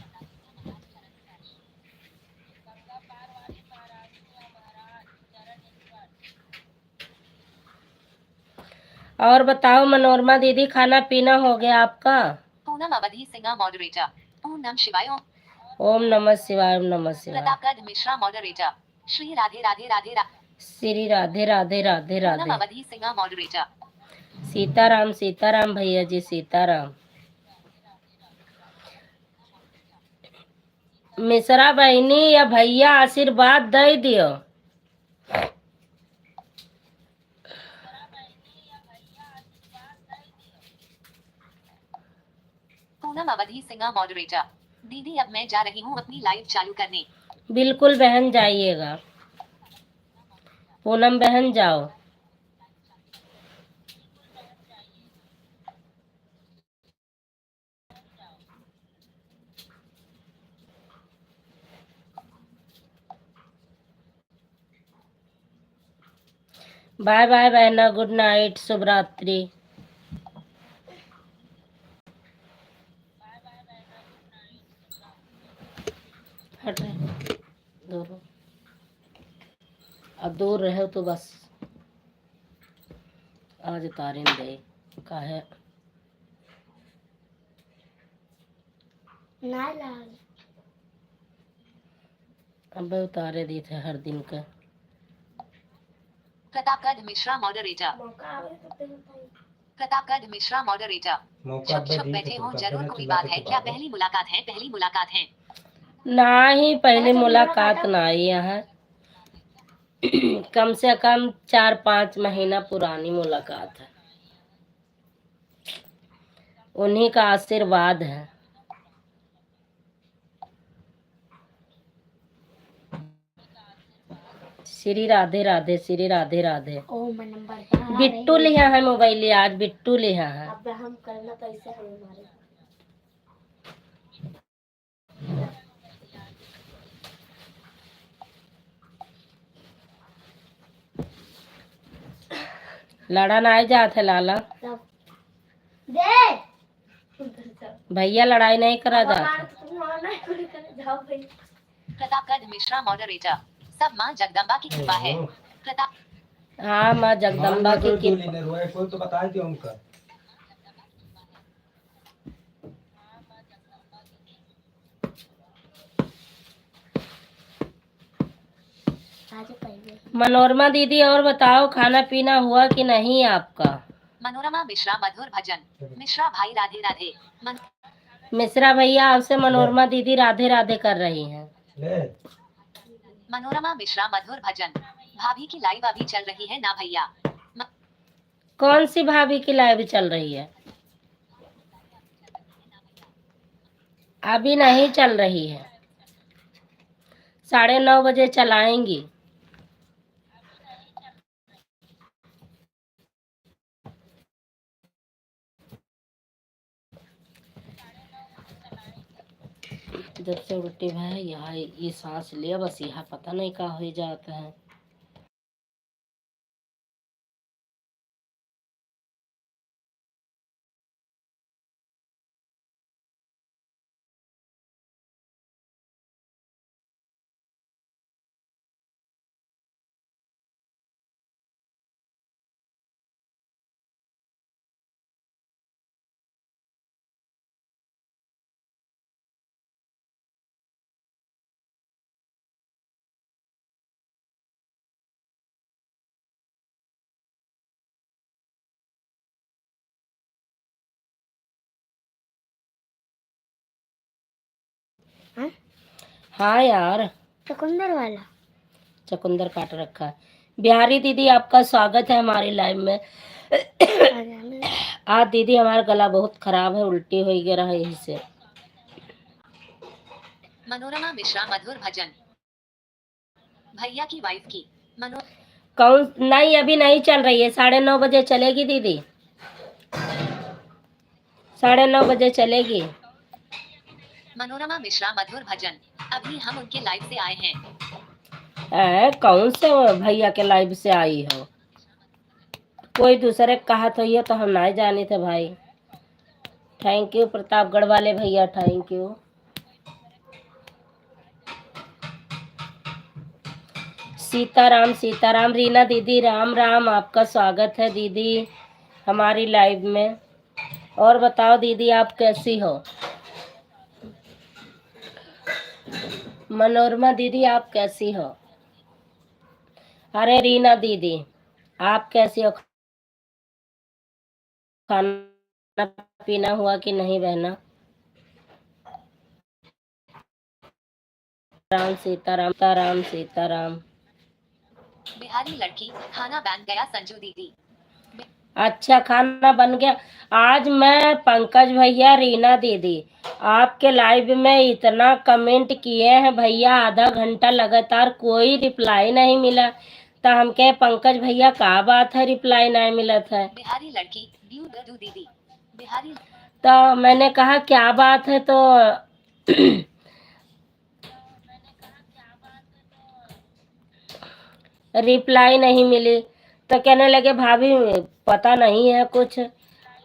और बताओ मनोरमा दीदी, खाना पीना हो गया आपका? पूनम अवधि सिंह मॉडरेटर। ओम नम शिवाय। ओम नमः शिवाय, ओम नमः शिवाय। प्रतापगढ़ मिश्रा मॉडरेटर। श्री राधे राधे राधे श्री राधे राधे राधे पूनम राधे। अवधि सिंह मॉडरेटर। सीताराम सीताराम भैया जी, सीताराम। मिश्रा बहनी या भैया आशीर्वाद दे दियो। पूनम अवधि सिंह मॉडरेटर। दीदी अब मैं जा रही हूँ अपनी लाइव चालू करने। बिल्कुल बहन जाइएगा, पूनम बहन जाओ। बाय बाय बहना, गुड नाइट, शुभ रात्रि। हट रहे दूर हो। अब दूर रहे तो बस आज उतारे न दे का है ना लाल अब उतारे दी थे हर दिन का। प्रतापगढ़ मिश्रा मॉडरेटर। मौका आवे तो दे भाई। प्रतापगढ़ मिश्रा मॉडरेटर। मौका छुप छुप दी बैठे तो हो कर जरूर देना कोई चिल्ला बात के है चुपा क्या? दो। पहली मुलाकात है, पहली मुलाकात है। ना ही पहले अच्छा, मुलाकात मुलाकात ना आई है। कम से कम 4-5 महीना पुरानी मुलाकात है। उन्हीं का आशीर्वाद है। श्री राधे राधे, श्री राधे राधे। ओ मैं नंबर बिट्टू लिया है मोबाइल, आज बिट्टू लिया है। अब हम करना कैसे है हमारे लड़ा ना जात है लाला, सब दे उधर जाओ। भैया लड़ाई नहीं करा अब जाता। तुम और नहीं कोई करे जाओ भाई। प्रतापगढ़ मिश्रा मॉडरेटर। सब माँ जगदम्बा की कृपा है। प्रताप हाँ माँ जगदम्बा की कोई कृपा। लेने रोए कोई तो बता दियो उनका। आज पहले मनोरमा दीदी और बताओ खाना पीना हुआ कि नहीं आपका? मनोरमा मिश्रा मधुर भजन। मिश्रा भाई राधे राधे। मिश्रा भैया आपसे मनोरमा दीदी राधे राधे कर रही हैं। ले मनोरमा मिश्रा मधुर भजन। भाभी की लाइव अभी चल रही है ना भैया? कौन सी भाभी की लाइव चल रही है? अभी नहीं चल रही है, 9:30 बजे चलाएंगी। जब से उल्टी भाई यहाँ ये सांस लिया बस यहाँ पता नहीं क्या हो जाता है। हाँ हाँ यार, चकुंदर वाला चकुंदर काट रखा है। बिहारी दीदी आपका स्वागत है हमारी लाइव में। आज दीदी हमारा गला बहुत खराब है, उल्टी हो गया रहा यही से। मनोरमा मिश्रा मधुर भजन। भैया की वाइफ की मनो कौन नहीं, अभी नहीं चल रही है, 9:30 बजे चलेगी दीदी, 9:30 बजे चलेगी। मनोरमा मिश्रा मधुर भजन। अभी हम उनके लाइव से आए हैं। कौन से भैया के लाइव से आई हो? कोई दूसरे कहा तो ये तो हम नहीं जाने थे भाई। थैंक यू प्रतापगढ़ वाले भैया, थैंक यू। सीताराम सीताराम। रीना दीदी राम राम, आपका स्वागत है दीदी हमारी लाइव में। और बताओ दीदी आप कैसी हो? मनोरमा दीदी आप कैसी हो? अरे रीना दीदी आप कैसी हो? खाना पीना हुआ कि नहीं बहना? राम सीताराम सीताराम सीताराम। बिहारी लड़की खाना बन गया संजू दीदी। अच्छा खाना बन गया। आज मैं पंकज भैया, रीना दीदी आपके लाइव में इतना कमेंट किए हैं भैया, आधा घंटा लगातार कोई रिप्लाई नहीं मिला। तो हम कहे पंकज भैया क्या बात है रिप्लाई नहीं मिला था? बिहारी लड़की ब्यू दू दीदी। बिहारी तो मैंने कहा क्या बात है, तो रिप्लाई नहीं मिली। तो कहने लगे भाभी पता नहीं है कुछ।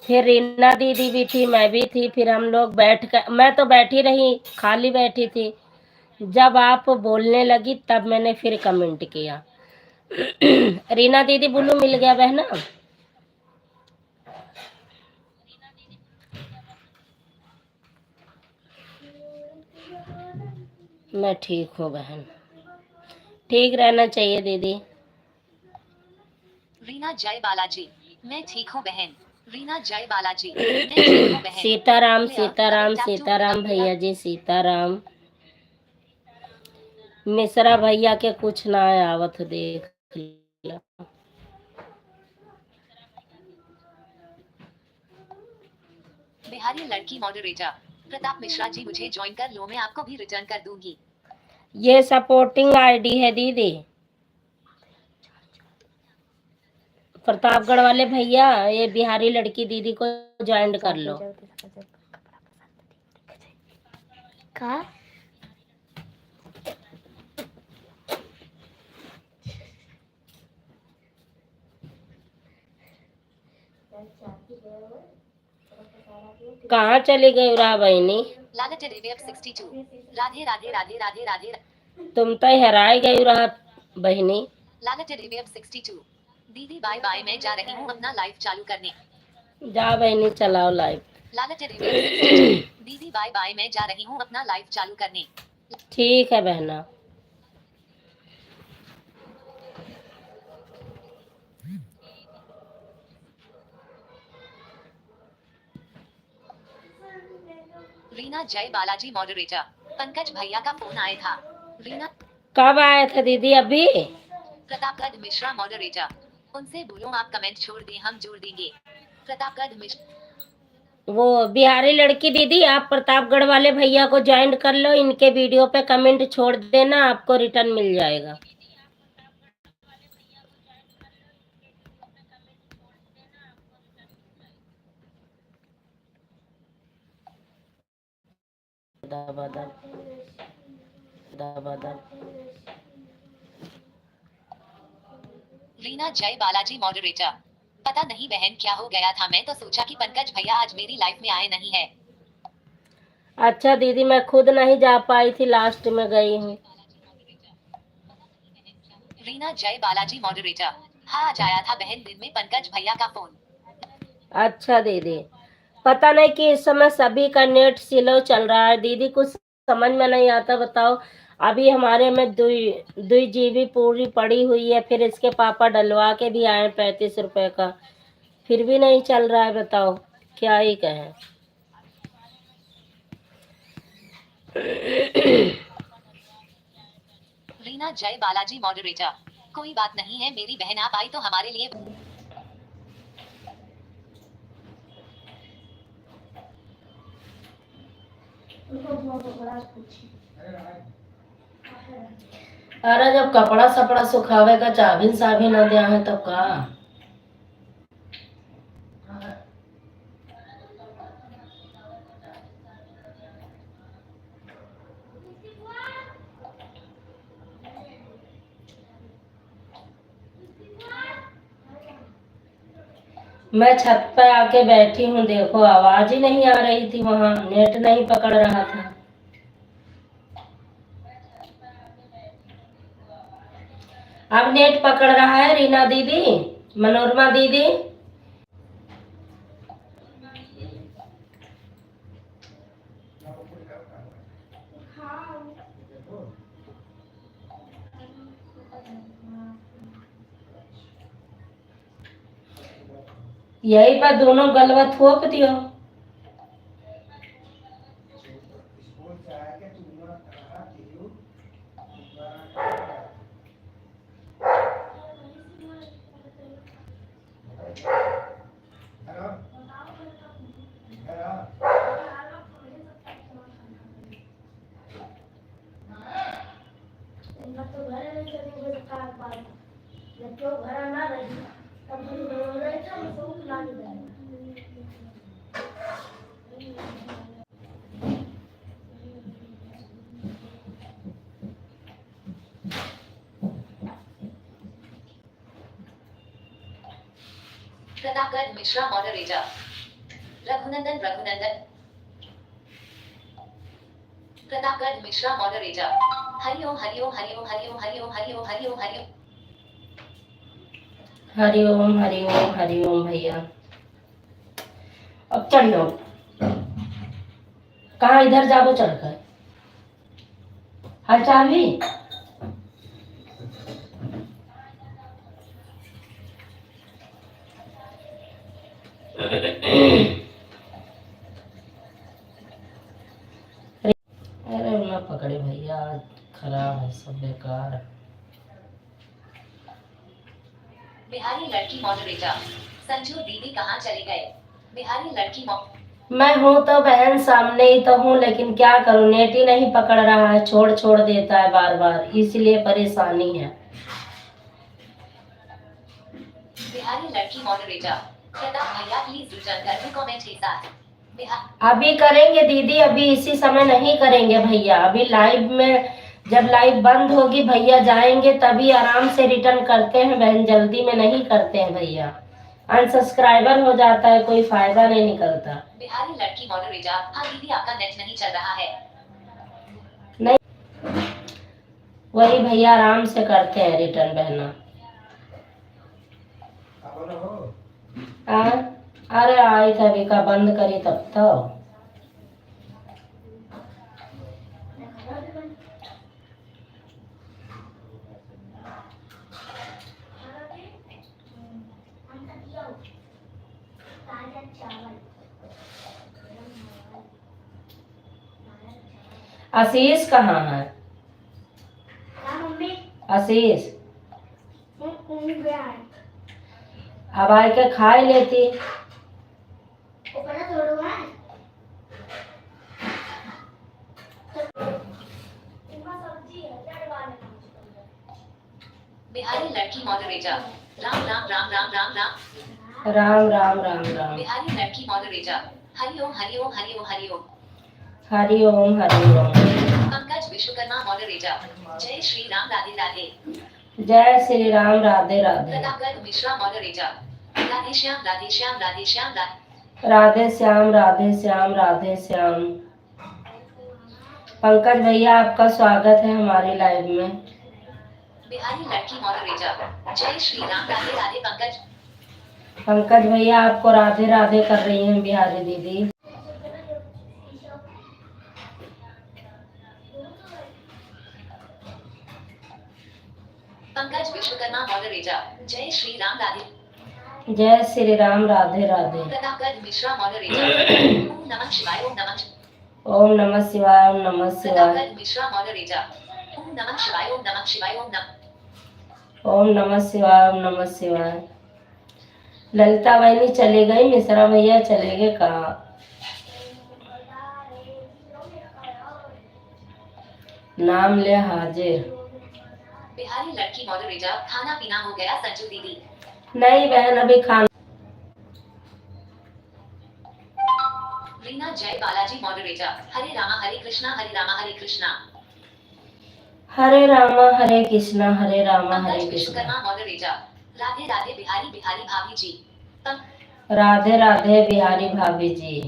फिर रीना दीदी भी थी, मैं भी थी, फिर हम लोग बैठ कर, मैं तो बैठी रही, खाली बैठी थी। जब आप बोलने लगी तब मैंने फिर कमेंट किया। रीना दीदी बुल्लू मिल गया बहना। मैं ठीक हूँ बहन, ठीक रहना चाहिए दीदी। रीना जय बालाजी, मैं ठीक हूँ बहन। रीना जय बालाजी, मैं ठीक हूँ बहन। Sitaram Clear, Sitaram double tap to Sitaram pick up भैया जी सीताराम। मिश्रा भैया के कुछ ना आवत देख ला। बिहारी लड़की मॉडरेटर प्रताप मिश्रा जी, मुझे ज्वाइन कर लो, मैं आपको भी रिटर्न कर दूंगी। ये सपोर्टिंग आईडी है दीदी। प्रतापगढ़ वाले भैया, ये बिहारी लड़की दीदी को ज्वाइन कर लो। का कहाँ चली गई रहा बहनी? लालटेड AVF 62, राधे राधे राधे राधे राधे। तुम तो हराई गई रहा बहनी। लालटेड AVF 62, दीदी बाय बाय, मैं जा रही हूँ अपना लाइव चालू करने। जा बहनी चलाओ लाइव। लालटेड AVF 62, दीदी बाय बाय, मैं जा रही हूँ अपना लाइव चालू करने। ठीक है बहना। रीना जय बालाजी मॉडरेटर, पंकज भैया का फोन आया था। रीना कब आया था दीदी? अभी? प्रतापगढ़ मिश्रा मॉडरेटर, उनसे बोलो आप कमेंट छोड़ दें, हम जोड़ देंगे। प्रतापगढ़ मिश्रा, वो बिहारी लड़की दीदी, आप प्रतापगढ़ वाले भैया को ज्वाइन कर लो, इनके वीडियो पे कमेंट छोड़ देना, आपको रिटर्न मिल जाएगा। दबादब दबादब। रीना जय बालाजी मॉडरेटर, पता नहीं बहन क्या हो गया था, मैं तो सोचा कि पंकज भैया आज मेरी लाइफ में आए नहीं है। अच्छा दीदी, मैं खुद नहीं जा पाई थी, लास्ट में गई हूँ। रीना जय बालाजी मॉडरेटर, हाँ आज आया था बहन दिन में पंकज भैया का फोन। अच्छा दीदी, पता नहीं कि इस समय सभी का नेट स्लो चल रहा है दीदी, कुछ समझ में नहीं आता। बताओ, अभी हमारे में 2 GB पूरी पड़ी हुई है, फिर इसके पापा डलवा के भी आए 35 रुपए का, फिर भी नहीं चल रहा है। बताओ क्या ही कहें। रीना जय बालाजी मॉडरेटर, कोई बात नहीं है मेरी बहन, आप आई तो हमारे लिए। अरे जब कपड़ा सपड़ा सुखावे का चाबिन साबिन न दिया है तब का। मैं छत पे आके बैठी हूँ, देखो आवाज ही नहीं आ रही थी, वहां नेट नहीं पकड़ रहा था। अब नेट पकड़ रहा है रीना दीदी, मनोरमा दीदी। यही पर दोनों गलवा थोप दियो। स्कूल से आके तुम लोग कहा कि हेलो हेलो तो घर नहीं चलेंगे कार पार, जब तो घर ना रही तब हम दोनों रहे थे, हम सब लाने गए। Pratapgarh Mishra moderator, Raghunandan Raghunandan, Pratapgarh Mishra moderator. हरिओम हरिओम हरिओम हरिओम हरिओम हरिओम हरिओम हरिओम। हरिओम हरिओम हरिओम भैया। अब चढ़ जाओ। कहाँ इधर जाओ चढ़ कर। हाल चाल भी अरे ना पकड़े भैया, खराब है सब बेकार। बिहारी लड़की मॉडरेटर। संजू दीदी कहाँ चले गए? बिहारी लड़की मैं हूँ तो बहन सामने ही तो हूँ, लेकिन क्या करूँ, नेट ही नहीं पकड़ रहा है, छोड़ छोड़ देता है बार बार, इसलिए परेशानी है। बिहारी लड़की मॉडरेटर। प्रताप भैया प्लीज रिटर्न कर कमेंट के साथ। अभी करेंगे दीदी, अभी इसी समय नहीं करेंगे भैया, अभी लाइव में जब लाइव बंद होगी भैया जाएंगे तभी आराम से रिटर्न करते हैं बहन, जल्दी में नहीं करते हैं भैया, अनसब्सक्राइबर हो जाता है, कोई फायदा नहीं निकलता। बिहारी लड़की मॉडरेटर। हाँ दीदी आपका नेट नहीं चल रहा है। नहीं, वही भैया आराम से करते हैं रिटर्न बहना। अरे आई था अभी का बंद करी तब तो। आशीष कहाँ है? आशीष अब आए के खा ही लेती। बिहारी लड़की मॉडरेटर। राम राम राम राम राम राम राम राम राम राम। बिहारी लड़की मॉडरेटर। हरिओम हरिओम हरिओम हरिओम हरिओम हरिओम। पंकज विश्वकर्मा मॉडरेटर। जय श्री राम राधे राधे। जय श्री राम राधे राधे। प्रतापगढ़ मिश्रा मॉडरेटर। राधे श्याम राधे श्याम राधे श्याम राधे श्याम राधे श्याम राधे श्याम। पंकज भैया आपका स्वागत है हमारी लाइव में। बिहारी लड़की मॉडरेटर। जय श्री राम राधे राधे। पंकज भैया आपको राधे राधे कर रही हैं बिहारी दीदी। पंकज विश्वकर्मा मॉडरेटर। जय श्री राम राधे। जय श्री राम राधे राधे। प्रतापगढ़ मिश्रा मॉडरेटर। ओम नमः शिवाय ओम नमः। ओम नमः शिवाय ओम नमः शिवाय। प्रतापगढ़ मिश्रा मॉडरेटर। ओम नमः शिवाय ओम नमः शिवाय ओम नमः। ओम नमः शिवाय ओम नमः शिवाय। ललिता बहनी चली गई, मिश्रा भैया चले गए कहाँ? नाम ले हाजिर। बिहारी लड़की मॉडरेटर। खाना पीना हो गया संजू दीदी? नहीं बहन अभी खाना। रीना जय बालाजी मॉडरेटर। हरे रामा हरे कृष्णा हरे रामा हरे कृष्णा। हरे रामा हरे कृष्णा हरे रामा हरे पंकज कृष्णा। विश्वकर्मा मॉडरेटर। राधे राधे बिहारी बिहारी भाभी जी। राधे राधे बिहारी भाभी जी।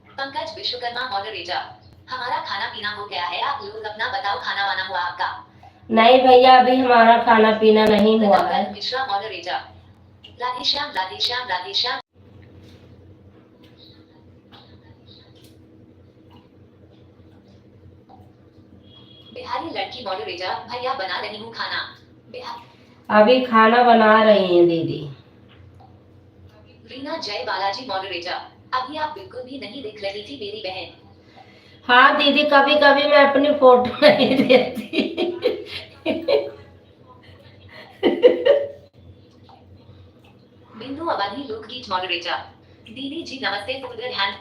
पंकज विश्वकर्मा मॉडरेटर। हमारा खाना पीना हो गया है, आप लोग अपना बताओ खाना वाना हुआ आपका? नहीं भैया अभी हमारा खाना पीना नहीं हुआ है। मिश्रा मॉडरेटर। राधे श्याम राधे श्याम राधे श्याम। बिहारी लड़की मॉडरेटर। भैया बना रही हूँ खाना। अभी खाना बना रही हैं दीदी। रीना जय बालाजी मॉडरेटर। अभी आप बिल्कुल भी नहीं दिख रही थी मेरी बहन। हाँ दीदी कभी कभी मैं अपनी फोटो नहीं देती। बिंदु अवधि लोकगीत मॉडरेटर। दीदी जी नमस्ते फुलगर हैंड।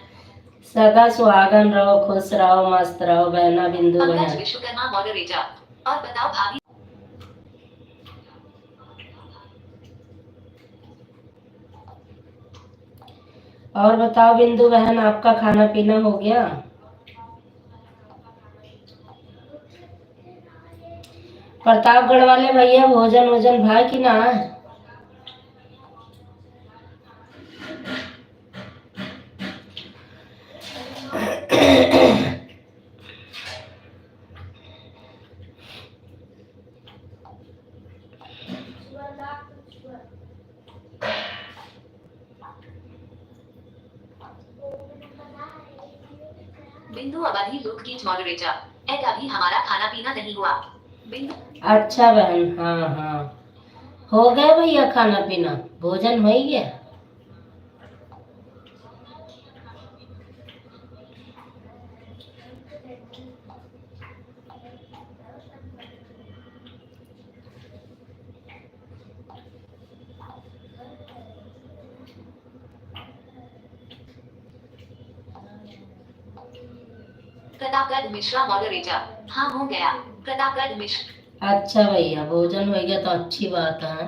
सदा सुहागन रहो, खुश रहो, मस्त रहो बहना बिंदु पंकज बहन। विश्वकर्मा मॉडरेटर। और बताओ भाभी। और बताओ बिंदु बहन आपका खाना पीना हो गया? प्रतापगढ़ वाले भैया भोजन वोजन भाई कि ना? बिंदु अवधि लूट की मॉडरेटर एड अभी हमारा खाना पीना नहीं हुआ। बिंदु अच्छा बहन, हाँ हाँ, हो गया भैया खाना पीना, भोजन हो ही गया। प्रतापगढ़ मिश्रा मॉडरेटर हाँ हो गया। प्रतापगढ़ मिश्र अच्छा भैया, भोजन हो गया तो अच्छी बात है।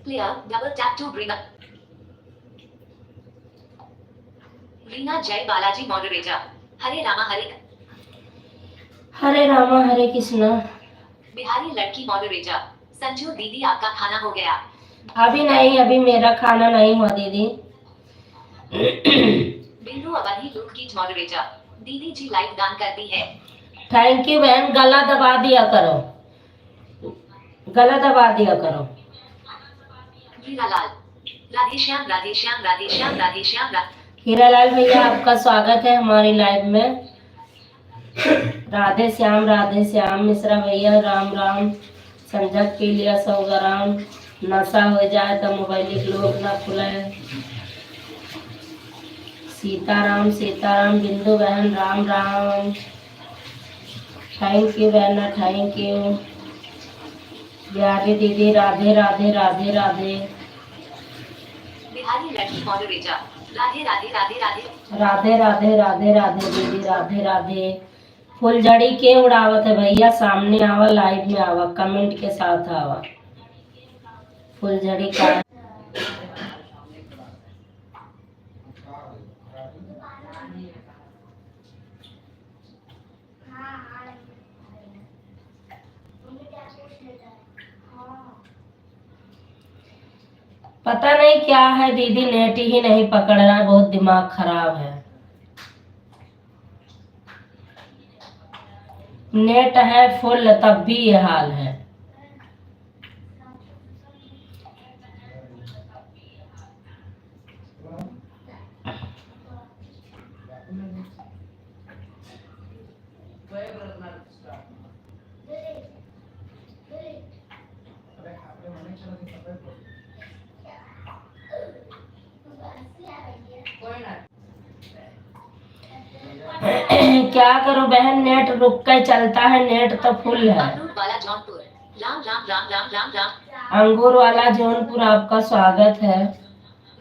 Clear double tap to bring up. Reena Jai Balaji moderator Hare Rama Hare Rama Hare Krishna. Bihari लड़की मॉडरेटर संजू दीदी आपका खाना हो गया। अभी नहीं, अभी मेरा खाना नहीं हुआ दीदी। बिंदु अवधि लूट की मॉडरेटर दीदी जी लाइव दान करती है। थैंक यू बहन, गला दबा दिया करो, गला दबा दिया करो। हीरालाल राधे श्याम राधे श्याम राधे श्याम राधे श्याम हीरालाल भैया आपका स्वागत है हमारी लाइव में। राधे श्याम मिश्रा भैया राम राम। संजक के लिए 100 ग्राम नशा हो जाए तो मोबाइल लोग ना खुले। सीताराम सीताराम बिंदु बहन राम राम। थैंक यू बहना, थैंक यू। प्यारी दीदी राधे राधे राधे राधे। बिहारी लड़की मॉडरेटर राधे राधे राधे राधे राधे राधे राधे राधे दीदी राधे राधे। फुलझड़ी के उड़ावत है भैया, सामने आवा, लाइव में आवा, कमेंट के साथ आवा। फुलझड़ी का पता नहीं क्या है दीदी, नेट ही नहीं पकड़ रहा, बहुत दिमाग खराब है। नेट है फुल तब भी ये हाल है। क्या करो बहन, नेट रुक कर चलता है, नेट तो फुल है। अंगूर वाला जौनपुर राम राम राम राम राम राम। अंगूर वाला जौनपुर आपका स्वागत है।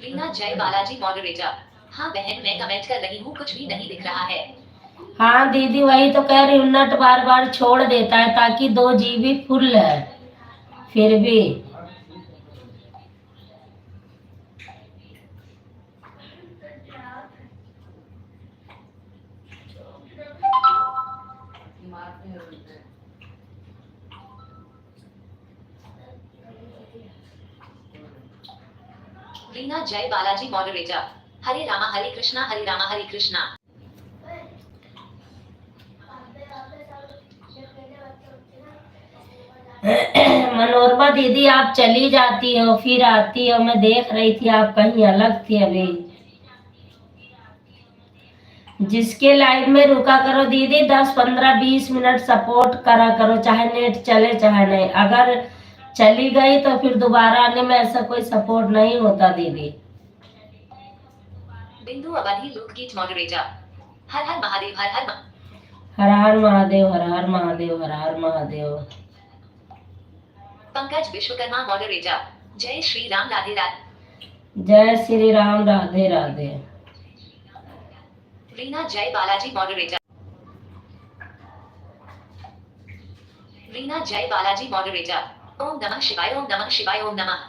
रीना जय बालाजी मॉडरेटर हाँ बहन मैं कमेंट कर रही हूँ, कुछ भी नहीं दिख रहा है। हाँ दीदी वही तो कह रही हूँ, नेट बार बार छोड़ देता है ताकि 2 GB फुल है फिर भी। रीना जय बालाजी मॉडरेटर हरे रामा हरे कृष्णा हरे रामा हरे कृष्णा। मनोरमा दीदी आप चली जाती हो फिर आती हो, मैं देख रही थी आप कहीं अलग थी अभी। जिसके लाइव में रुका करो दीदी, 10 15 20 मिनट सपोर्ट करा करो, चाहे नेट चले चाहे नहीं। अगर चली गई तो फिर दोबारा आने में ऐसा कोई सपोर्ट नहीं होता दीदी। बिंदु अवधि लूट की मॉडरेटर हर हर महादेव हर हर हर हर महादेव हर हर महादेव हर हर महादेव। पंकज विश्वकर्मा मॉडरेटर जय श्री राम राधे राधे। जय श्री राम राधे राधे। रीना जय बालाजी मॉडरेटर रीना जय बालाजी मॉडरेटर ओम नमः शिवाय ओम नमः शिवाय ओम नमः।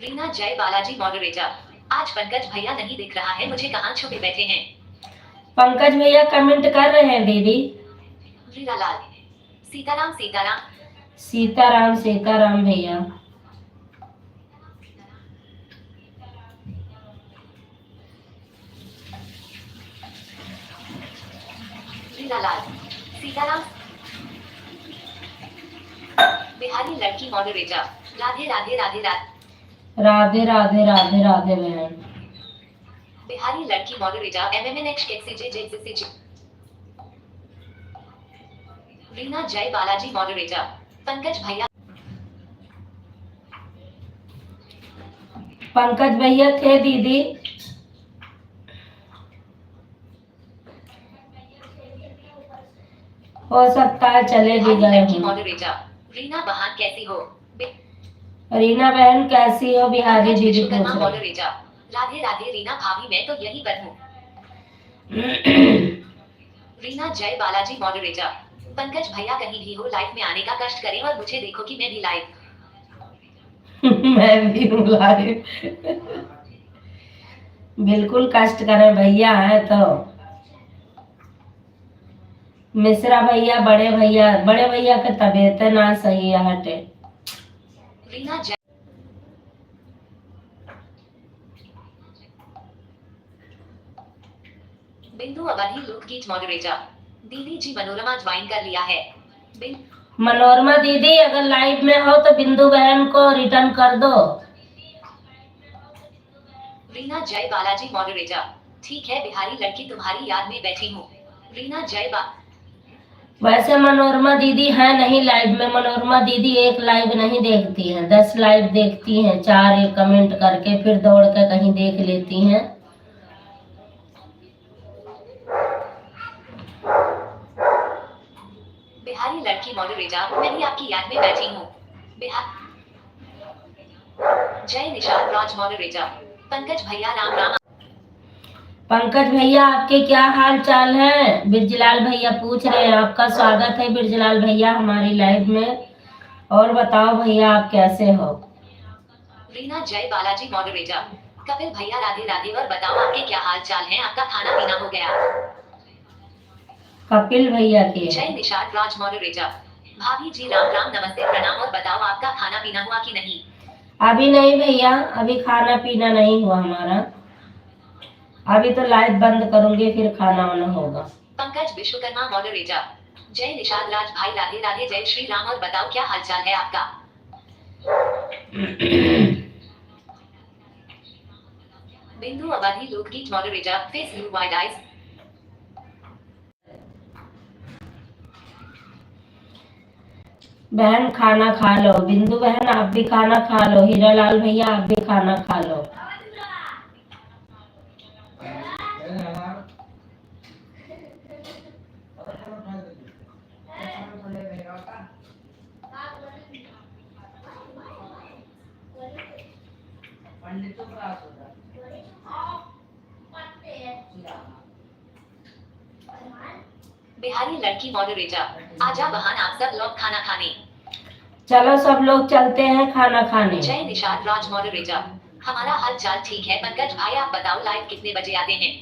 रीना जय बालाजी मॉडरेटर आज पंकज भैया नहीं दिख रहा है, मुझे कहाँ छुपे बैठे हैं। पंकज भैया कमेंट कर रहे हैं दीदी। हीरालाल सीताराम सीताराम सीताराम सीताराम भैया। हीरालाल सीताराम बिहारी लड़की मॉडरेटर राधे राधे राधे राधे राधे राधे राधे राधे बहन। बिहारी लड़की moderator MMNX XCJ Reena Jai Balaji moderator Pankaj भैया पंकज भैया थे दीदी, हो सकता है चले भी बिहारी गए लड़की हों। मॉडरेटर रीना बहान कैसी हो रीना बहन कैसी हो, बिहारी पंकज दीदी विश्वकर्मा पूछ रहे। मॉडरेटर राधे राधे रीना भाभी मैं तो यही पर हूँ रीना जय बालाजी मॉडरेटर पंकज भैया कहीं भी हो लाइफ में आने का कष्ट करें और मुझे देखो कि मैं भी लाइव मैं भी हूँ लाइव। बिल्कुल कष्ट करें भैया है तो। मिश्रा भैया बड़े भैया के तबीयत ना सही है हटे। रीना जय बिंदु अवधि लोकगीत मॉडरेटर दीदी जी मनोरमा ज्वाइन कर लिया है मनोरमा दीदी अगर लाइव में हो तो बिंदु बहन को रिटर्न कर दो। रीना जय बालाजी मॉडरेटर ठीक है बिहारी लड़की तुम्हारी याद में बैठी हूँ रीना जय वैसे मनोरमा दीदी है नहीं लाइव में। मनोरमा दीदी एक लाइव नहीं देखती हैं, 10 लाइव देखती हैं, 4 एक कमेंट करके फिर दौड़ कर कहीं देख लेती हैं। बिहारी लड़की मॉडरेटर मैं भी आपकी याद में बैठी हूँ बिहार जय निशाद राज मॉडरेटर पंकज भैया राम राम पंकज भैया आपके क्या हाल चाल है? बिरजलाल भैया पूछ रहे हैं। आपका स्वागत है बिरजलाल भैया हमारी लाइव में। और बताओ भैया आप कैसे हो? रीना जय बालाजी मॉडरेटर कपिल भैया राधे राधे और बताओ आपके क्या हाल चाल है आपका खाना पीना हो गया कपिल भैया के जय निशाद राज मॉडरेटर भाभी जी राम राम नमस्ते प्रणाम और बताओ आपका खाना पीना हुआ कि नहीं अभी नहीं भैया, अभी खाना पीना नहीं हुआ हमारा। अभी तो लाइव बंद करूंगी फिर खाना वाना होगा। पंकज विश्वकर्मा मॉडरेटर जय निशाद राज भाई राधे राधे जय श्री राम और बताओ क्या हालचाल है आपका बिंदु अवधि लोकगीत moderator face you wide eyes बहन खाना खा लो। बिंदु बहन आप भी खाना खा लो। हीरालाल भैया आप भी खाना खा लो। बिहारी लड़की मॉडरेटर आजा बहन आप सब लोग खाना खाने चलो सब लोग चलते हैं खाना खाने। जय निशाद राज मॉडरेटर हमारा हाल चाल ठीक है पंकज भाई आप बताओ लाइव कितने बजे आते हैं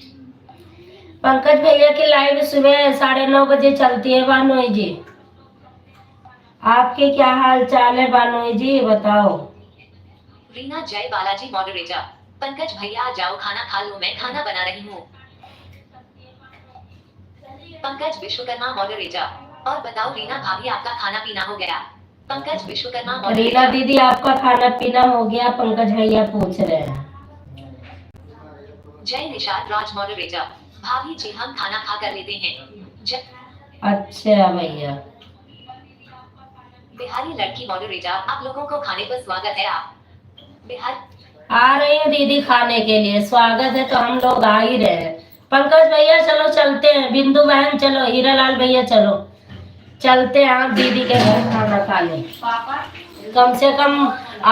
पंकज भैया की लाइव सुबह 9:30 बजे चलती है। बानोई जी आपके क्या हाल चाल है बानोई जी बताओ। रीना जय बालाजी मॉडरेटर पंकज भैया आ जाओ खाना खा लो मैं खाना बना रही हूँ पंकज विश्वकर्मा मॉडरेटर और बताओ रीना भाभी आपका खाना पीना हो गया पंकज विश्वकर्मा रीना मॉडरेटर दीदी आपका खाना पीना हो गया? पंकज भैया पूछ रहे हैं। जय निशाद राज मॉडरेटर भाभी जी हम खाना खा कर लेते हैं जय अच्छा भैया। बिहारी लड़की मॉडरेटर आप लोगों को खाने पर स्वागत है आप बिहार आ रही हूँ दीदी खाने के लिए। स्वागत है तो हम लोग आ ही रहे हैं। पंकज भैया चलो चलते हैं। बिंदु बहन चलो। हीरालाल भैया चलो चलते हैं आप दीदी के घर खाना खाने। कम से कम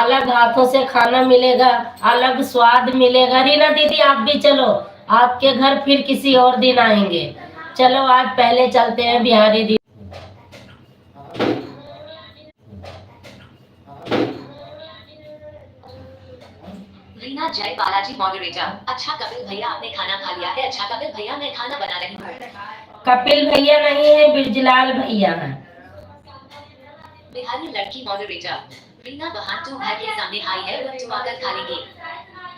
अलग हाथों से खाना मिलेगा, अलग स्वाद मिलेगा। रीना दीदी आप भी चलो, आपके घर फिर किसी और दिन आएंगे। चलो आज पहले चलते हैं बिहारी दीदी। रीना जय बालाजी मॉडरेटर अच्छा कपिल भैया आपने खाना खा लिया है अच्छा कपिल भैया मैं खाना बना रही हूँ कपिल भैया नहीं है बिरजलाल भैया है। बिहारी लड़की मॉडरेटर रीना बहन तू घर के सामने आई है और तू आकर खा लेगी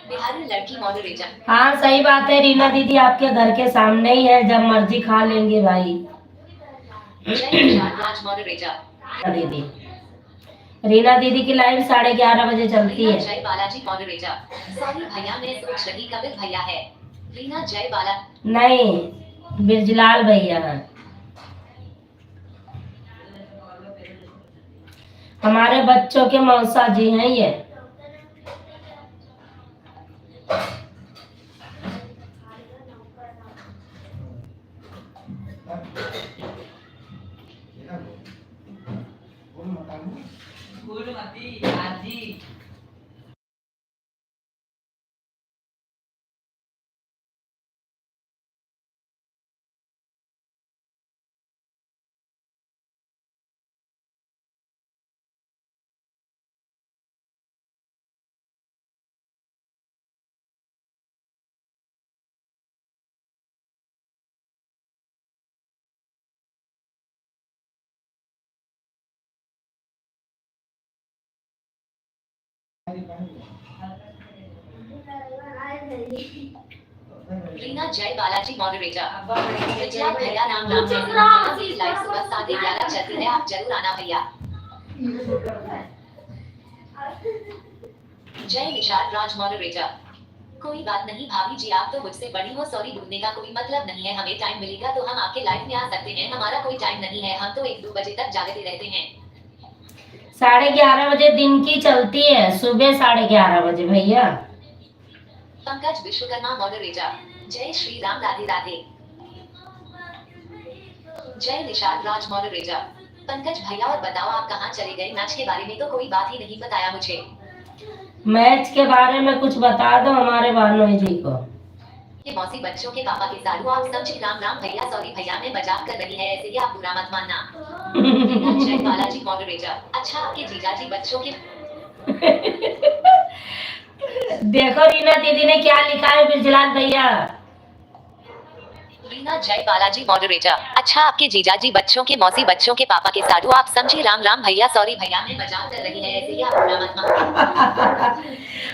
बिहारी लड़की मॉडरेटर हाँ सही बात है रीना दीदी, आपके घर के सामने ही है, जब मर्जी खा लेंगे भाई। जय निशाद राज मॉडरेटर दीदी रीना दीदी की लाइव 11:30 बजे चलती रीना है। जय बालाजी मॉडरेटर। सॉरी भैया, मैं सोच रही कपिल भैया है। रीना जय बाला। नहीं, बिरजलाल भैया है। हमारे बच्चों के मौसा जी हैं ये। रीना जय बालाजी मॉडरेटर। विजय भैया राम राम जय। लाइव सुबह 11:30 चलती है, आप जरूर आना भैया। जय निषाद राज मॉडरेटर। कोई बात नहीं भाभी जी, आप तो मुझसे बड़ी हो, सॉरी बोलने का कोई मतलब नहीं है। हमें टाइम मिलेगा तो हम आपके लाइव में आ सकते हैं, हमारा कोई टाइम नहीं है, हम तो 1-2 बजे तक जागते रहते हैं। 11:30 बजे दिन की चलती है, सुबह 11:30 बजे भैया। पंकज विश्वकर्मा मॉडरेटर। जय श्री राम, राधे राधे। जय निषाद राज मॉडरेटर। पंकज भैया और बताओ आप कहाँ चले गए? मैच के बारे में तो कोई बात ही नहीं बताया मुझे। मैच के बारे में कुछ बता दो हमारे भानोई जी को। ये मौसी बच्चों के पापा के साधु, आप समझे? राम राम भैया, सॉरी भैया मैं मजाक कर रही है, ऐसे ही आप बुरा मत मानना। रीना जय बालाजी मॉडरेटर। अच्छा, आपके जीजाजी बच्चों के देखो रीना दीदी ने क्या लिखा है बिरजलाल भैया। रीना जय बालाजी मॉडरेटर। अच्छा, आपके जीजाजी बच्चों के मौसी बच्चों के पापा के साधु, आप समझे? राम राम भैया, सॉरी भैया मैं मजाक कर रही है, ऐसे ही आप बुरा मत मानना।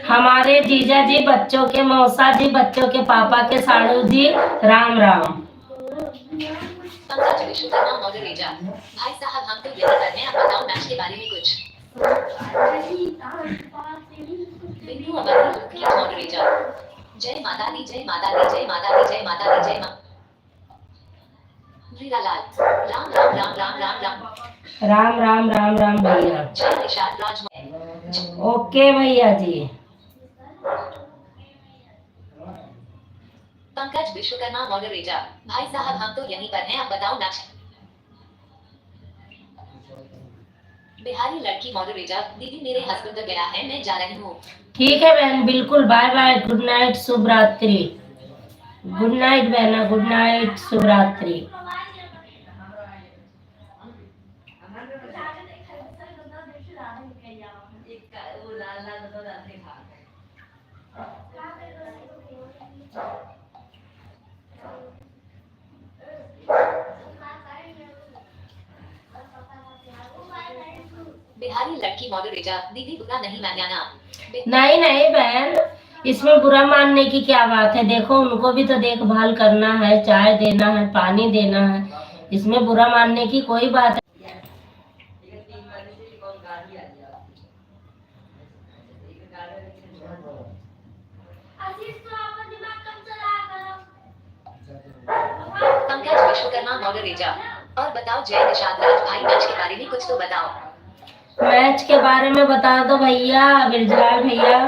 हमारे जीजा जी बच्चों के मौसा जी बच्चों के पापा के साड़ू जी, राम राम। पंकज विश्वकर्मा मॉडरेटर। भाई साहब हम तो यही कर रहे हैं, आप बताओ मैच के बारे में कुछ। बिंदु अमरदीप मॉडरेटर। जय माता दी, जय माता दी, जय माता दी, जय माता दी, जय मां। रीरालाल। राम राम राम राम राम राम। राम राम राम राम भैया। जय निषाद राज। ओके भैया जी। पंकज विश्वकर्मा मॉडरेटर। भाई साहब हम तो यहीं पर हैं, आप बताओ मैच। बिहारी लड़की मॉडरेटर। दीदी मेरे हस्बैंड गया है, मैं जा रही हूँ। ठीक है बहन, बिल्कुल, बाय बाय, गुड नाइट, शुभ रात्रि। गुड नाइट बहना, गुड नाइट, शुभ रात्रि। बिहारी लड़की मॉडरेटर। दीदी बुरा नहीं मानना। नहीं नहीं बहन, इसमें बुरा मानने की क्या बात है। देखो उनको भी तो देखभाल करना है, चाय देना है, पानी देना है, इसमें बुरा मानने की कोई बात है। पंकज विश्वकर्मा मॉडरेटर। और बताओ जय निषाद राज भाई, मैच के बारे में कुछ तो बताओ। मैच के बारे में बता दो भैया, बिरजलाल भैया।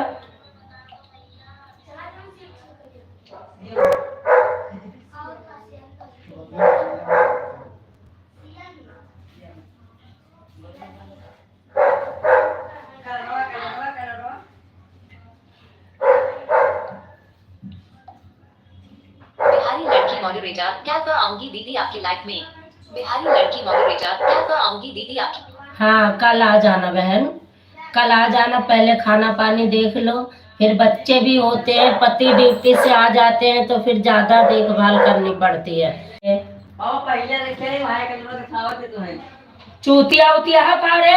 बिहारी लड़की मॉडरेटर। क्या तो आऊंगी दीदी आपकी लाइफ में। बिहारी लड़की मॉडरेटर। क्या तो आऊंगी दीदी आपकी। हाँ, कल आ जाना बहन, कल आ जाना। पहले खाना पानी देख लो, फिर बच्चे भी होते हैं, पति ड्यूटी से आ जाते हैं तो फिर ज्यादा देखभाल करनी पड़ती है। चूतिया उतिया है पारे।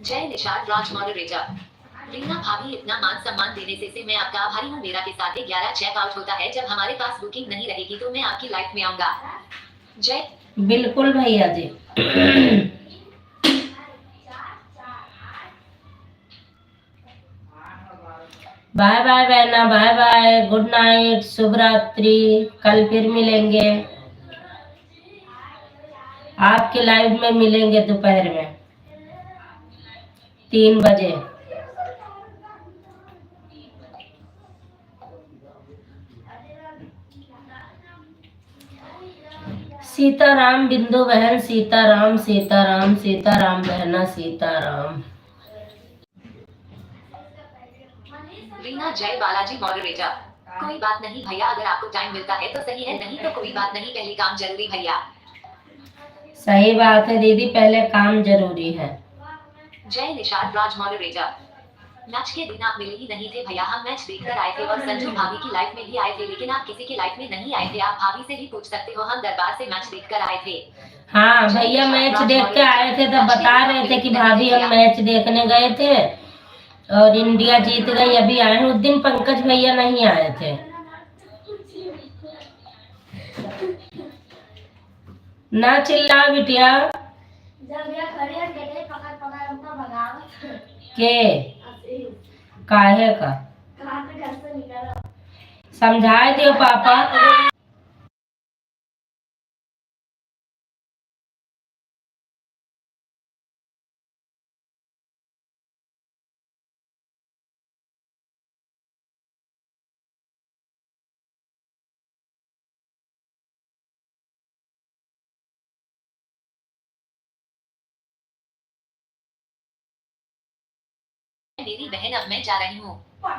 जय निषाद राज मॉडरेटर। रीना भाभी इतना मान सम्मान देने से मैं आपका आभारी हूँ। मेरा के 11:30 चेक आउट होता है, जब हमारे पास बुकिंग नहीं रहेगी तो मैं आपकी लाइफ में आऊंगा। जय बिल्कुल भैया जी। बाय बाय बहना, बाय बाय, गुड नाइट, शुभ रात्रि। कल फिर मिलेंगे, आपके लाइव में मिलेंगे दोपहर में 3 बजे। सीताराम बिंदु बहन, सीताराम सीताराम सीताराम बहना, सीताराम। रीना जय बालाजी मॉडरेटर। कोई बात नहीं भैया, अगर आपको टाइम मिलता है तो सही है, नहीं तो कोई बात नहीं, पहले काम जरूरी भैया। सही बात है दीदी, पहले काम जरूरी है। जय निषाद राज मॉडरेटर। मैच के दिन आप मिले ही नहीं थे भैया, हम मैच देखकर आए थे और संजू भाभी की लाइफ में भी आए थे, लेकिन आप किसी की लाइफ में नहीं आए थे। आप भाभी से भी पूछ सकते हो, हम दरबार से मैच देखकर आए थे। हाँ भैया, मैच देख के आए थे, तब बता रहे थे कि भाभी हम मैच देखने गए थे और इंडिया जीत गई, अभी आए हैं। उस दिन पंकज भैया नहीं आए थे। ना चिल्ला बिटिया जब ये खड़े हैं पकड़ पकड़ उनका भगावत के काहे का कहाँ से घर से निकला। समझाए दियो पापा। मेरी बहन, अब मैं जा रही हूँ।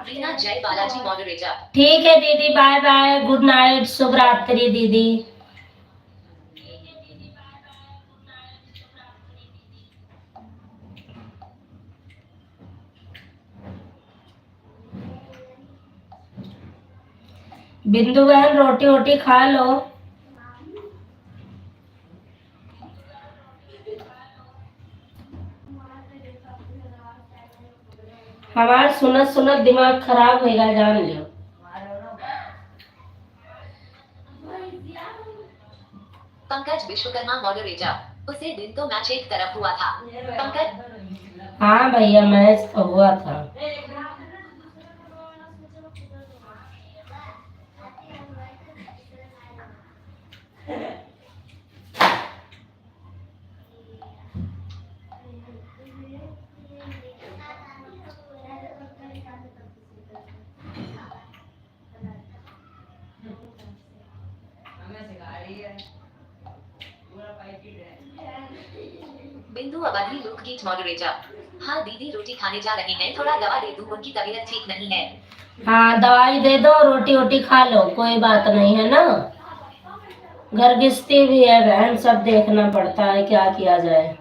रीना जय बालाजी मॉडरेटर। ठीक है दीदी, बाय बाय, गुड नाइट, शुभ रात्रि दीदी। बिंदु बहन रोटी वोटी खा लो। हमार सुनत सुनत दिमाग खराब होगा, जान लियो। पंकज विश्वकर्मा मॉडरेटर। उसे दिन तो मैच एक तरफ हुआ था पंकज। हाँ भैया, मैच तो हुआ था। बिंदु अवधि लोकगीत मॉडरेटर। हाँ दीदी, रोटी खाने जा रहे हैं, थोड़ा दवा दे दूं, उनकी तबीयत ठीक नहीं है। हाँ दवाई दे दो, रोटी वोटी खा लो, कोई बात नहीं है ना। घर गृहस्थी भी है बहन, सब देखना पड़ता है, क्या किया जाए।